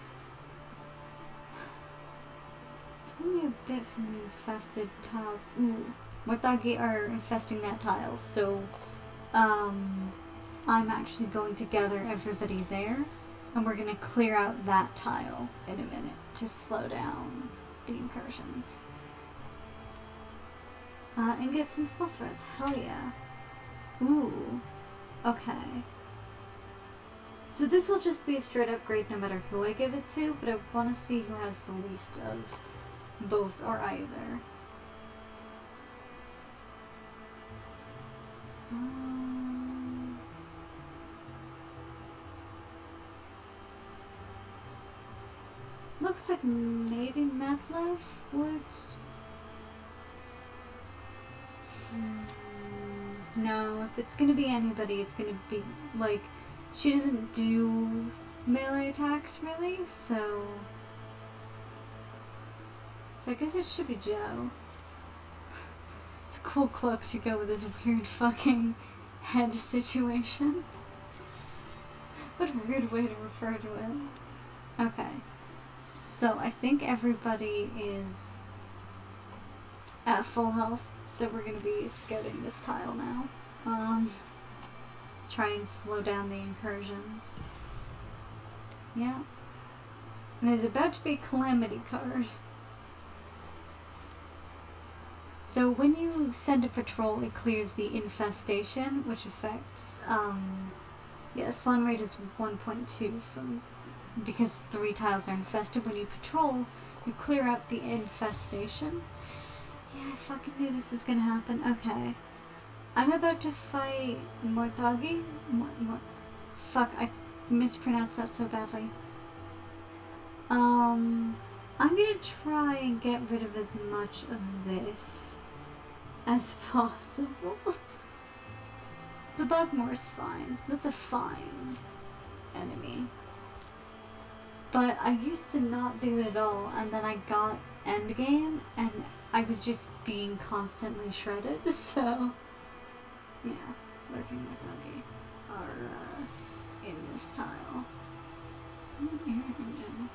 it's only a bit from the infested tiles. Ooh, Mortagi are infesting that tiles, so I'm actually going to gather everybody there, and we're gonna clear out that tile in a minute to slow down the incursions. Ingots and spell threads, hell yeah. Ooh. Okay. So this will just be a straight upgrade no matter who I give it to, but I want to see who has the least of both or either. Looks like maybe Matlev would... No, if it's gonna be anybody, it's gonna be, like, she doesn't do melee attacks, really, so I guess it should be Joe. It's a cool cloak to go with this weird fucking head situation. What a weird way to refer to it. Okay, so I think everybody is at full health. So we're going to be scouting this tile now. Try and slow down the incursions. Yeah. And there's about to be a calamity card. So when you send a patrol, it clears the infestation, which affects, yeah, spawn rate is 1.2 from, because 3 tiles are infested. When you patrol, you clear out the infestation. Yeah, I fucking knew this was gonna happen. Okay. I'm about to fight Mortagi. Fuck, I mispronounced that so badly. I'm gonna try and get rid of as much of this as possible. The Bugmore's fine. That's a fine enemy. But I used to not do it at all, and then I got endgame, and I was just being constantly shredded, so yeah, working with Dougie are in this tile. Air engine.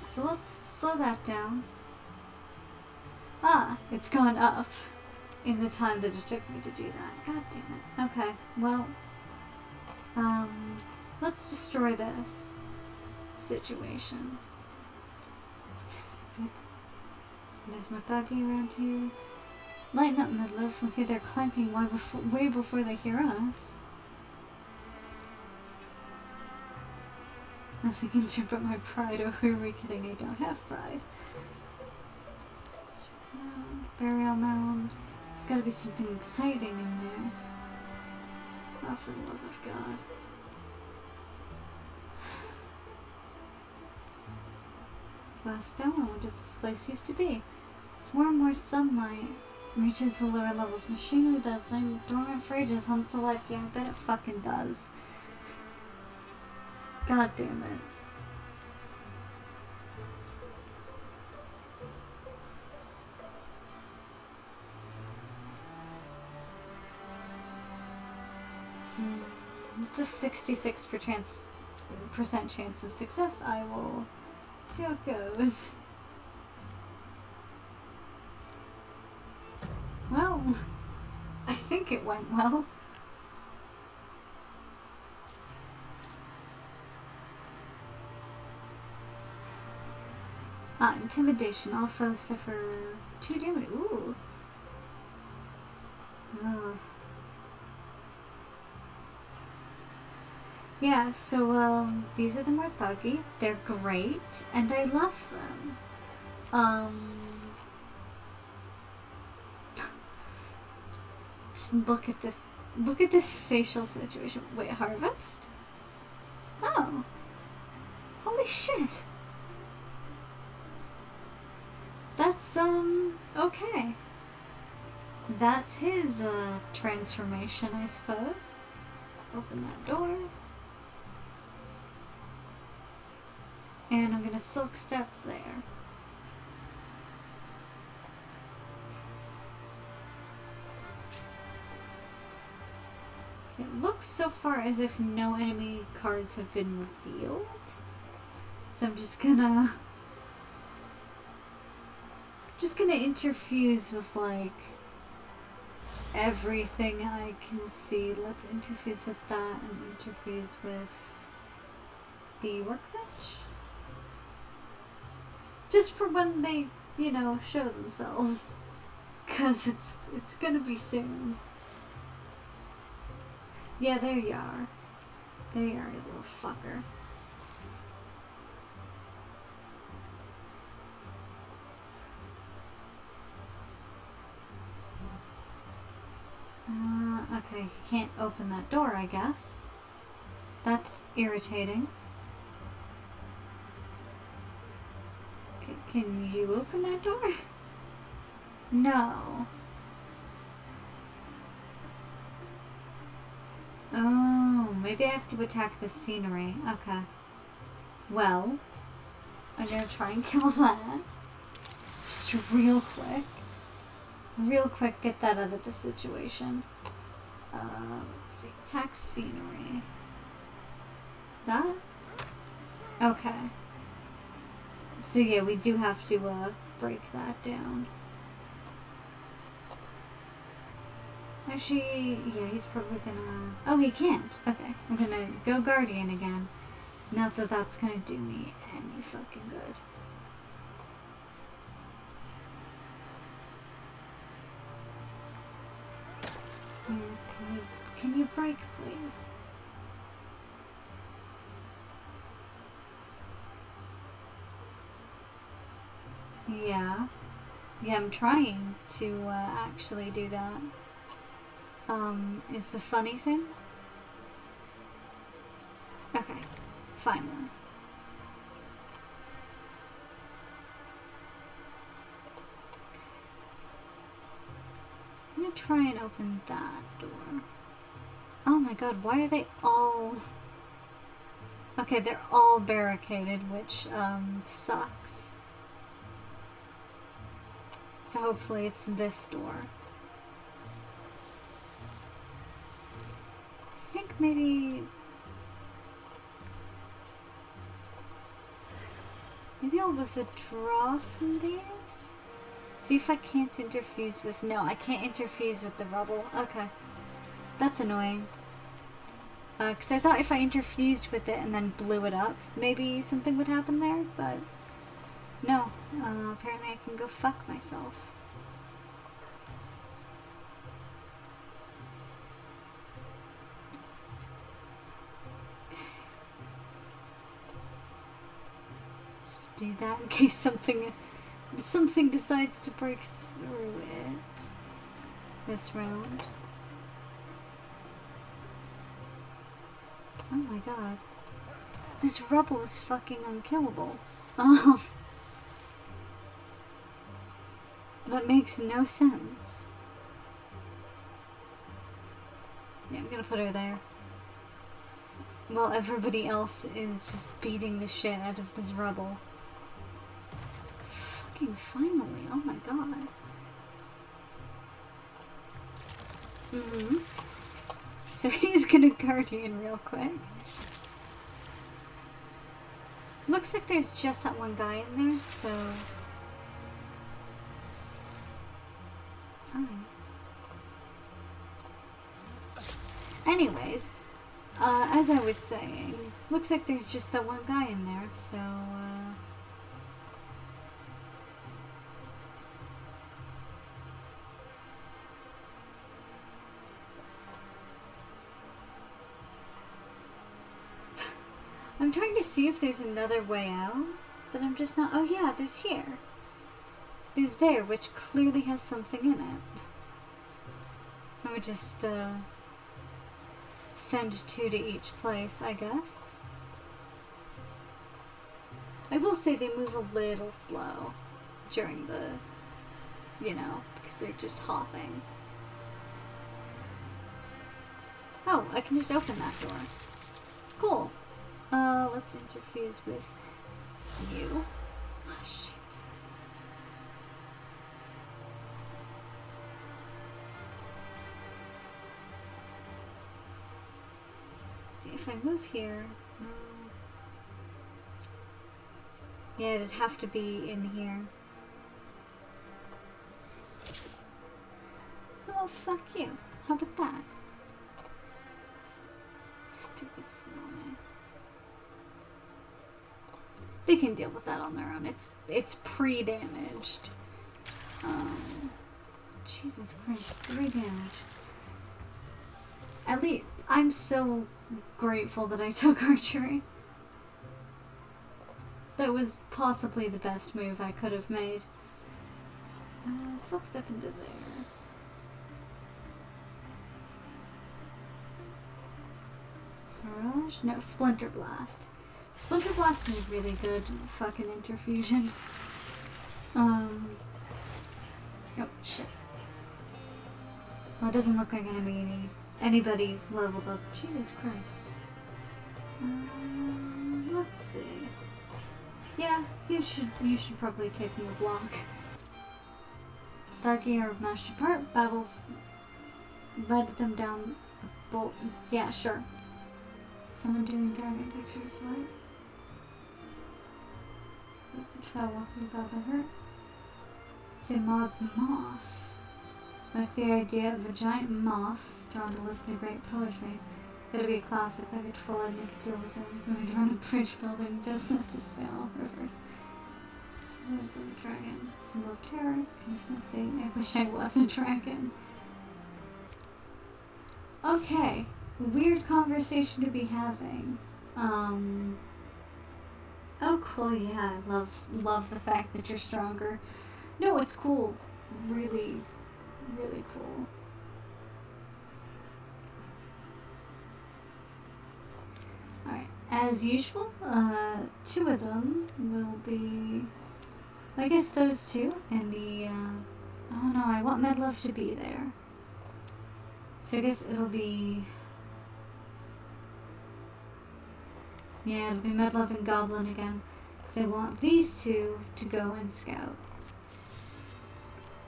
So let's slow that down. Ah, it's gone up in the time that it took me to do that. God damn it. Okay, well, let's destroy this situation. There's Mortagi around here. Lighten up, Midler. From here they're clanking way before they hear us. Nothing can trip up my pride. Oh, who are we kidding? I don't have pride. Burial mound. There's gotta be something exciting in there. Oh, for the love of God. Last down, I wonder if this place used to be. As more and more sunlight reaches the lower levels, machinery does. Then dormant for ages comes to life. Yeah, I bet it fucking does. God damn it. It's a 66% chance of success. I will see how it goes. Well, I think it went well. Intimidation. All foes suffer 2 damage. Ooh. Oh. Yeah, so, these are the Mortagi. They're great, and I love them. Just look at this facial situation. Wait, harvest? Oh. Holy shit. That's, okay. That's his, transformation, I suppose. Open that door. And I'm gonna silk step there. It looks so far as if no enemy cards have been revealed. So I'm just gonna interfuse with, like, everything I can see. Let's interfuse with that and interfuse with the workbench. Just for when they, you know, show themselves. 'Cause it's gonna be soon. Yeah, there you are. There you are, you little fucker. Okay, you can't open that door, I guess. That's irritating. Can you open that door? No. Oh, maybe I have to attack the scenery. Okay. Well, I'm gonna try and kill that. Just real quick. Real quick, get that out of the situation. Let's see. Attack scenery. That? Okay. So yeah, we do have to, break that down. Actually, yeah, he's probably gonna... Oh, he can't. Okay. I'm gonna go Guardian again. Not that that's gonna do me any fucking good. Can you break, please? Yeah. Yeah, I'm trying to actually do that. Is the funny thing? Okay, finally. I'm gonna try and open that door. Oh my god, why are they all... Okay, they're all barricaded, which, sucks. So hopefully it's this door. I think maybe I'll withdraw from these? See if I can't interfuse with... No, I can't interfuse with the rubble. Okay. That's annoying. Because I thought if I interfused with it and then blew it up, maybe something would happen there, but... No. Apparently I can go fuck myself. Just do that in case something decides to break through it this round. Oh my god. This rubble is fucking unkillable. That makes no sense. Yeah, I'm gonna put her there. While everybody else is just beating the shit out of this rubble. Fucking finally, oh my god. So he's gonna Guardian real quick. Looks like there's just that one guy in there, so... Oh. Anyways, as I was saying, looks like there's just that one guy in there, so, I'm trying to see if there's another way out, but I'm just not... Oh yeah, there's here. There's there, which clearly has something in it. I would just, send 2 to each place, I guess. I will say they move a little slow. during the, because they're just hopping. Oh, I can just open that door. Cool. Let's interfuse with you. Ah, shit. Let's see if I move here. Yeah, it'd have to be in here. Oh, fuck you. How about that? Stupid small man. They can deal with that on their own. It's pre-damaged. Jesus Christ, 3 damage. At least, I'm so grateful that I took archery. That was possibly the best move I could have made. So I'll step into there. Barrage? No, Splinter Blast. Splinter Blast is a really good fucking interfusion. Oh, shit. Well, it doesn't look like anybody leveled up. Jesus Christ. Let's see. Yeah, you should probably take them a block. Darky are mashed apart. Battles led them down a bolt. Yeah, sure. Someone doing dragon pictures, what? Try walking without the hurt. Say Maud's moth. Like the idea of a giant moth drawn to listen to great poetry. Gotta be a classic that could fully make a deal with him. When we run a bridge building business to spell rivers. Symbols of a dragon. Symbol of terrors. Kind of something. I wish I was a dragon. Okay. Weird conversation to be having. Oh cool, yeah, I love the fact that you're stronger. No, it's cool. Really, really cool. Alright, as usual, 2 of them will be, I guess those 2, and the, oh no, I want Medlove to be there. So I guess it'll be, yeah, it'll be Medlove and Goblin again. Because I want these 2 to go and scout.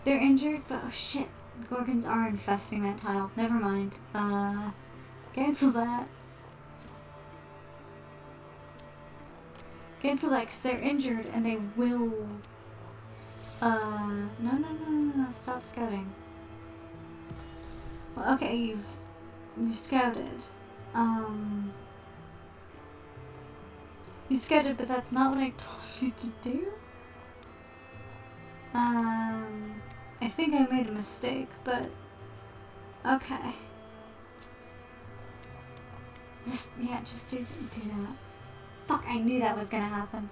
They're injured, but oh shit, Gorgons are infesting that tile. Never mind. Cancel that. Cancel that because they're injured and they will. No, stop scouting. Well, okay, you've scouted. You scouted, but that's not what I told you to do. I think I made a mistake, but okay. Just do that. Fuck, I knew that was gonna happen.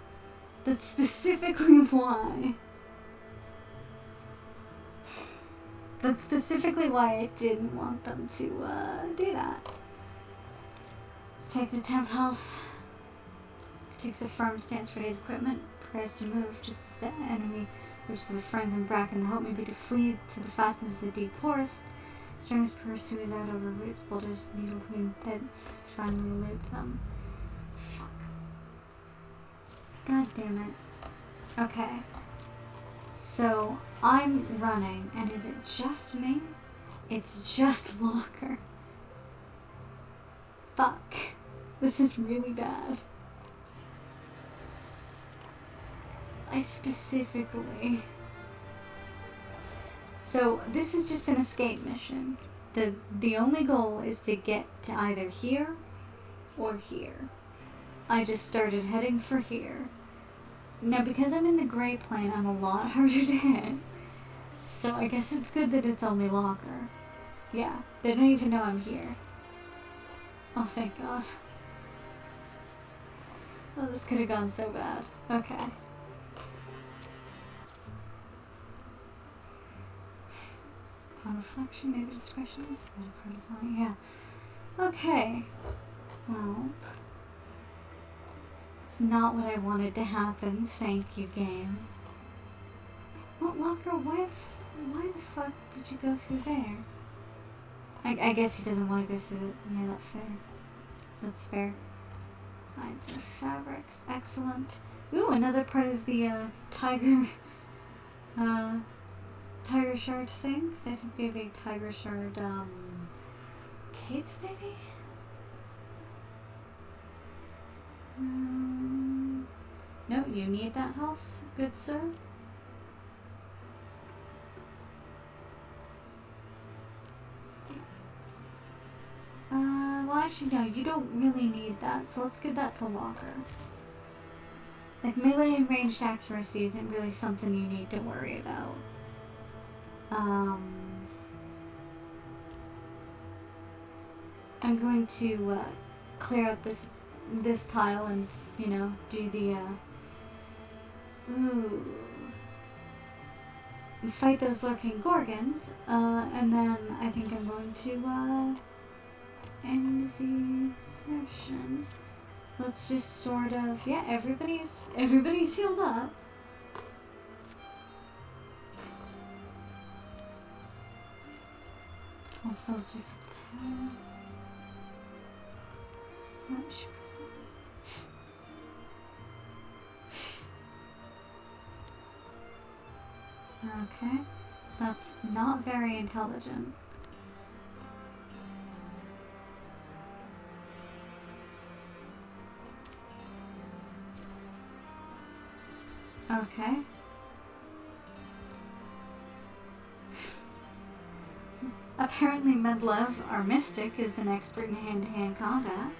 That's specifically why. That's specifically why I didn't want them to do that. Let's take the temp health. Takes a firm stance for his equipment. Prepares to move just to set enemy. Which the friends in Bracken help me to flee to the fastness of the deep forest. Strongest pursues out over roots, boulders, needle-clean pits. Finally loot them. Fuck. God damn it. Okay. So, I'm running, and is it just me? It's just Locker. Fuck. This is really bad. I specifically... So, this is just an escape mission. The only goal is to get to either here or here. I just started heading for here. Now, because I'm in the Grey Plane, I'm a lot harder to hit. So I guess it's good that it's only Locker. Yeah, they don't even know I'm here. Oh, thank God. Oh, this could have gone so bad. Okay. On reflection, maybe discretion is the better part of life. Yeah. Okay. Well, it's not what I wanted to happen. Thank you, game. locker, why the fuck did you go through there? I guess he doesn't want to go through it. Yeah, that's fair. That's fair. Hides and fabrics. Excellent. Ooh, another part of the, tiger shard thing. So I think we have a tiger shard, cape, maybe? No, you need that health, good sir. Well actually no, you don't really need that, so let's give that to Locker. Like, melee and ranged accuracy isn't really something you need to worry about. I'm going to, clear out this tile and, you know, do the, fight those lurking gorgons, and then I think I'm going to, end the session. Let's just sort of, yeah, everybody's healed up. Also, it's just, okay, that's not very intelligent. Okay. Apparently Medlev, our mystic, is an expert in hand-to-hand combat.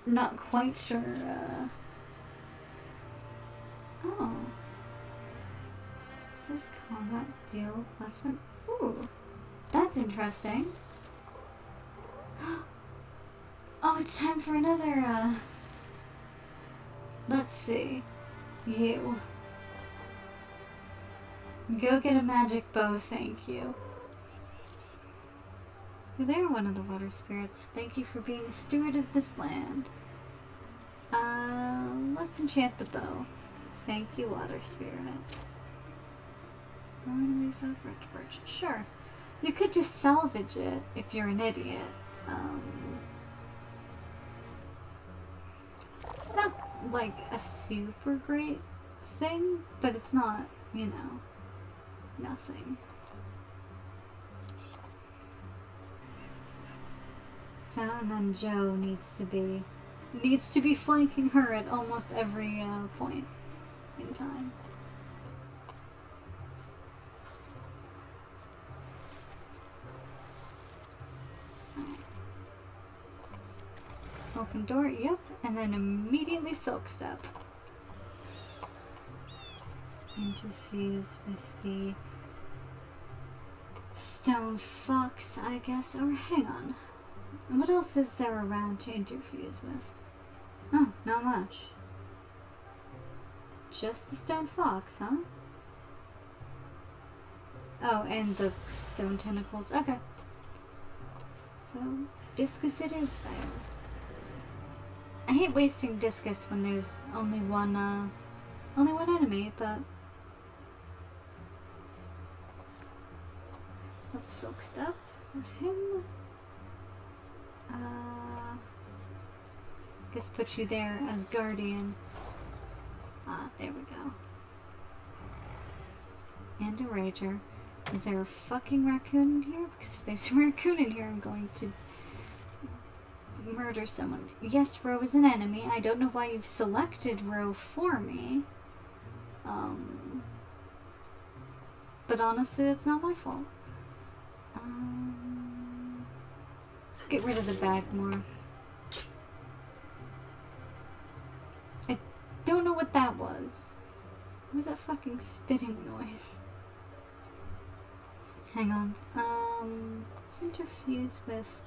Not quite sure, Oh. Does this combat deal +1? Ooh. That's interesting. Oh, it's time for another, let's see. You. Go get a magic bow, thank you. You're there, one of the water spirits. Thank you for being a steward of this land. Let's enchant the bow. Thank you, water spirit. Sure. You could just salvage it if you're an idiot. It's not like a super great thing, but it's not, you know, nothing. So, and then Joe needs to be flanking her at almost every point in time. Open door, yep, and then immediately silk step. Interfuse with the stone fox, I guess, or hang on. What else is there around to interfuse with? Oh, not much. Just the stone fox, huh? Oh, and the stone tentacles. Okay. So, discus it is there. I hate wasting discus when there's only one enemy, but let's silk step with him. Guess put you there as guardian. Ah, there we go. And a rager. Is there a fucking raccoon in here? Because if there's a raccoon in here, I'm going to murder someone. Yes, Ro is an enemy. I don't know why you've selected Ro for me. But honestly, that's not my fault. Let's get rid of the bag more. I don't know what that was. What was that fucking spitting noise? Hang on. Let's interfuse with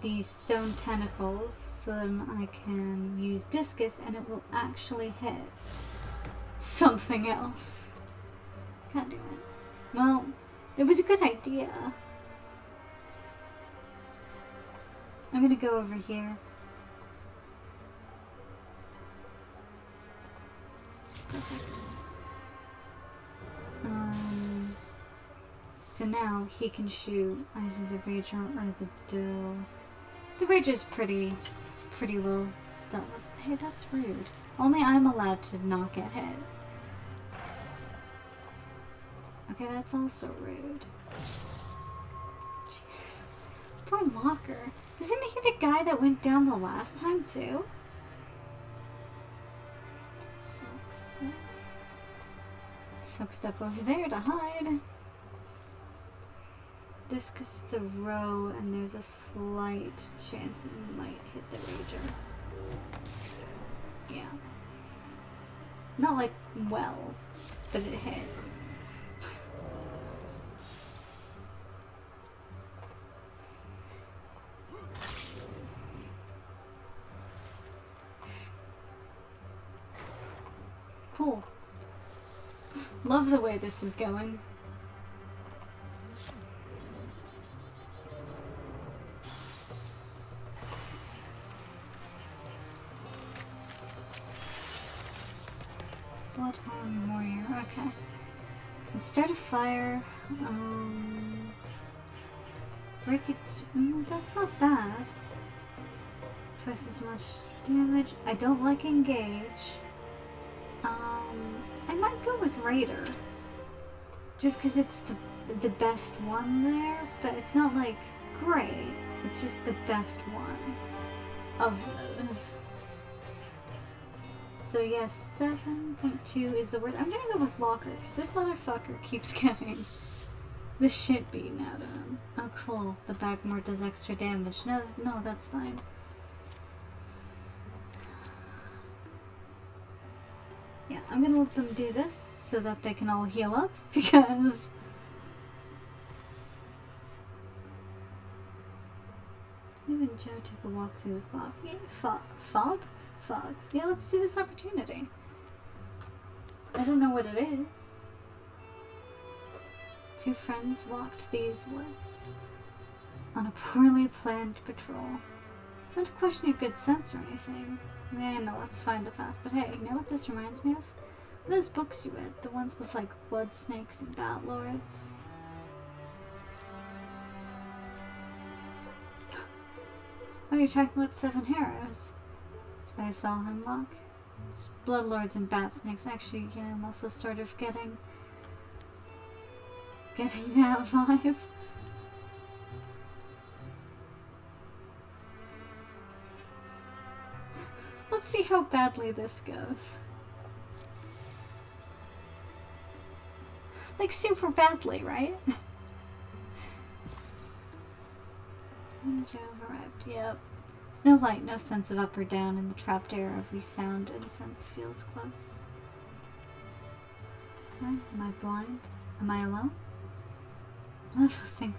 the stone tentacles so then I can use discus and it will actually hit something else. Can't do it. Well, it was a good idea. I'm gonna go over here. Perfect. So now he can shoot either the Rager or the Doe. The Rager's pretty well dealt with. Hey, that's rude. Only I'm allowed to not get hit. Okay, that's also rude. Jesus. Poor Locker. Isn't he the guy that went down the last time, too? Soak step over there to hide. Discus the row, and there's a slight chance it might hit the Rager. Yeah. Not like, well, but it hit. Cool. Love the way this is going. Bloodhound warrior, okay. Can start a fire. Breakage. That's not bad. Twice as much damage. I don't like engage. I might go with Raider. Just because it's the best one there, but it's not like great. It's just the best one of those. So yes, 7.2 is the word. I'm gonna go with Locker, because this motherfucker keeps getting the shit beaten out of him. Oh cool, the Bagmore does extra damage. No, that's fine. Yeah, I'm gonna let them do this so that they can all heal up, because even Joe took a walk through the fog. Yeah, fog. Yeah, let's do this opportunity. I don't know what it is. Two friends walked these woods on a poorly planned patrol. Not to question your good sense or anything. Yeah, no, let's find the path. But hey, you know what this reminds me of? Those books you read, the ones with like blood snakes and bat lords. Oh, you're talking about Seven Heroes. It's by Thal Hemlock. It's blood lords and bat snakes. Actually, yeah, I'm also sort of getting that vibe. Let's see how badly this goes. Like, super badly, right? Joe arrived, yep. There's no light, no sense of up or down in the trapped air. Every sound and sense feels close. Am I blind? Am I alone? Love, think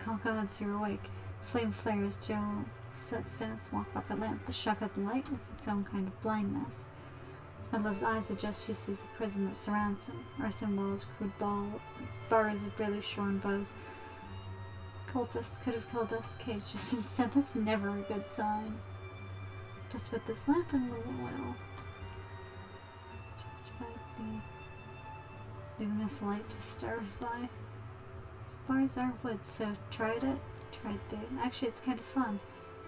all gods you're awake. Flame flares, Joe sets down a small copper lamp. The shock of the light is its own kind of blindness. As Love's eyes adjust, she sees the prison that surrounds them. Earthen walls, crude bars of barely shorn bows. Cultists could have killed us, caged us instead. That's never a good sign. Just with this lamp and a little oil. Just right leaving us light to starve by. These bars are wood, so tried it. Actually, it's kind of fun.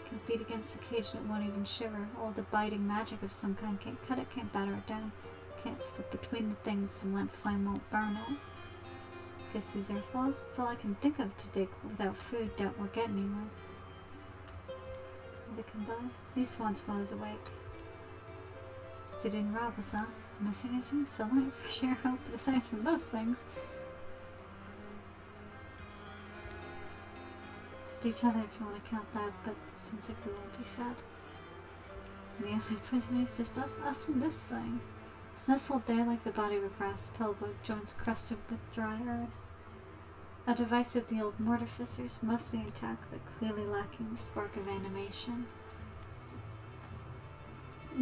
You can beat against the cage and it won't even shiver. All the biting magic of some kind can't cut it, can't batter it down. Can't slip between the things, the lamp flame won't burn it. Guess these earth walls, that's all I can think of to dig. Without food, doubt we'll get anywhere. They come by. These swans while I was awake. So they didn't rob us, huh? Missing anything? Sunlight, fresh air, hope, but aside from those things. Just each other if you want to count that, but it seems like we won't be fed. And the other prisoners, just us and this thing. It's nestled there like the body of a grass pillbug, joints crusted with dry earth. A device of the old mortificers, mostly intact but clearly lacking the spark of animation.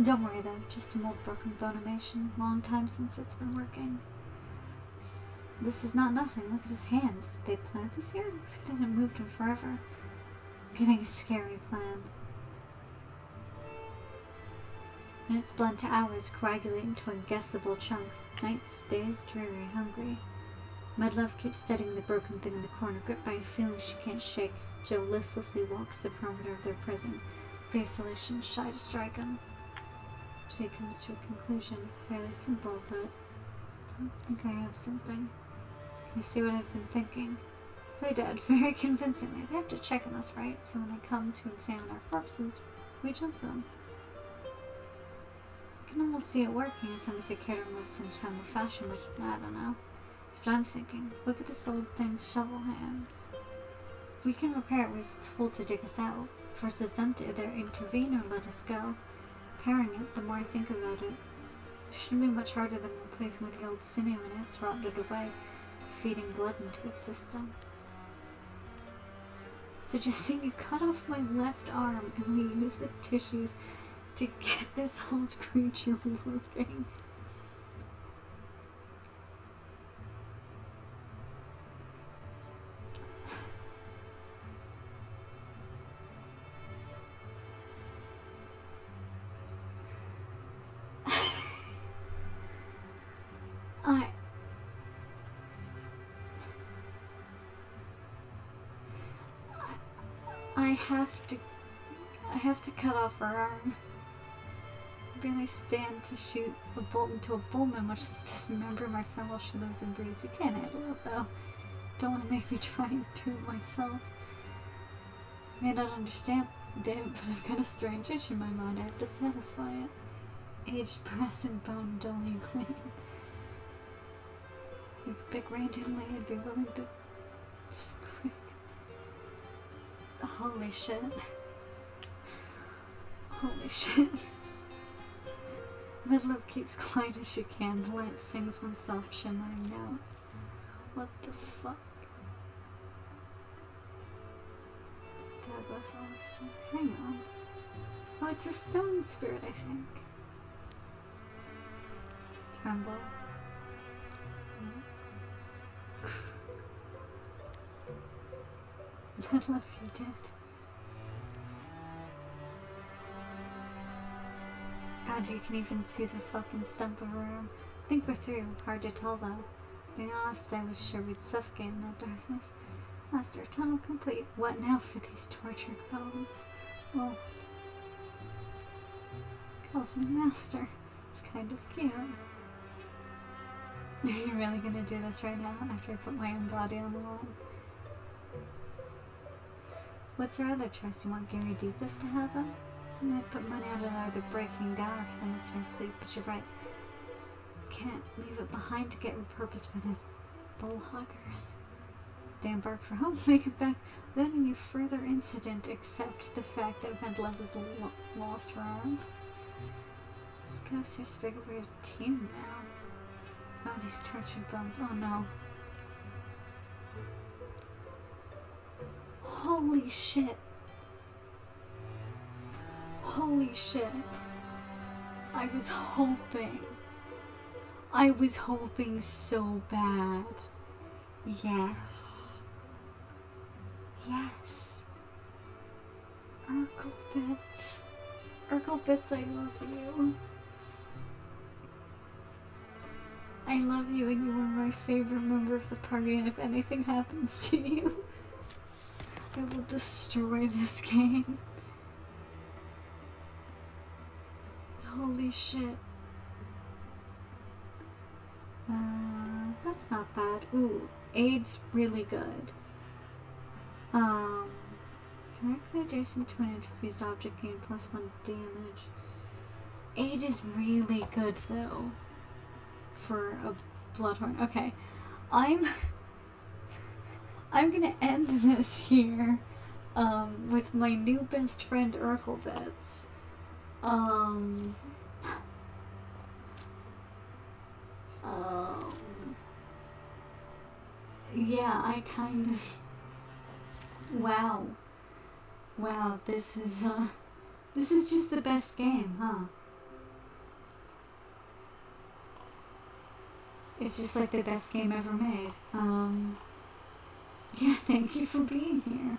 Don't worry though, just some old broken bonimation. Long time since it's been working. This is not nothing. Look at his hands. Did they plant this here? Looks like it hasn't moved in forever. I'm getting a scary plan. Minutes blend to hours, coagulate into unguessable chunks. Nights, days, dreary, hungry. Medlove keeps studying the broken thing in the corner, gripped by a feeling she can't shake. Joe listlessly walks the perimeter of their prison. Clear solution, shy to strike him. She comes to a conclusion, fairly simple, but I don't think I have something. Can you see what I've been thinking? They did, very convincingly. They have to check on us, right? So when I come to examine our corpses, we jump for them. I can almost see it working as long as they care to remove some timely fashion, which I don't know. That's what I'm thinking. Look at this old thing's shovel hands. If we can repair it, we've a tool to dig us out. Forces them to either intervene or let us go. Repairing it, the more I think about it, shouldn't be much harder than replacing with the old sinew in it. It's rotted away, feeding blood into its system. Suggesting you cut off my left arm and we use the tissues to get this old creature working. I have to cut off her arm. I barely stand to shoot a bolt into a bullman, much less dismember my friend while she lives and breathes. You can't handle it, though. Don't want to make me try and do it myself. I may not understand it, but I've got a strange itch in my mind. I have to satisfy it. Aged brass and bone dully clean. If you could pick randomly, I'd be willing to... Just quick. Holy shit. Holy shit. Medlove keeps quiet as she can. The lamp sings one soft shimmering note. What the fuck? Douglas Austin. Hang on. Oh, it's a stone spirit, I think. Tremble. Medlove, you did. God, you can even see the fucking stump of her arm. I think we're through. Hard to tell though. Being honest, I was sure we'd suffocate in that darkness. Master, tunnel complete. What now for these tortured bones? Oh. Calls me Master. It's kind of cute. Are you really gonna do this right now after I put my own body on the line? What's your other choice? You want Gary Deepest to have him? I might put money out on either breaking down or killing us in sleep, but you're right. Can't leave it behind to get repurposed by those bull huggers. They embark for home, make it back without any further incident except the fact that Medlove has lost her arm. This ghost is bigger we're a team now. Oh, these tortured bones. Oh no. Holy shit. Holy shit. I was hoping so bad. Yes. Yes. Urkel Bits. Urkel Bits, I love you. I love you and you are my favorite member of the party, and if anything happens to you, I will destroy this game. Holy shit. That's not bad. Ooh, aid's really good. Directly adjacent to an infused object gain +1 damage. Aid is really good though. For a Bloodhorn. Okay. I'm gonna end this here with my new best friend Urkel Bits. Yeah, I kind of... Wow. Wow, this is just the best game, huh? it's just like the best game ever made. Yeah, thank you for being here.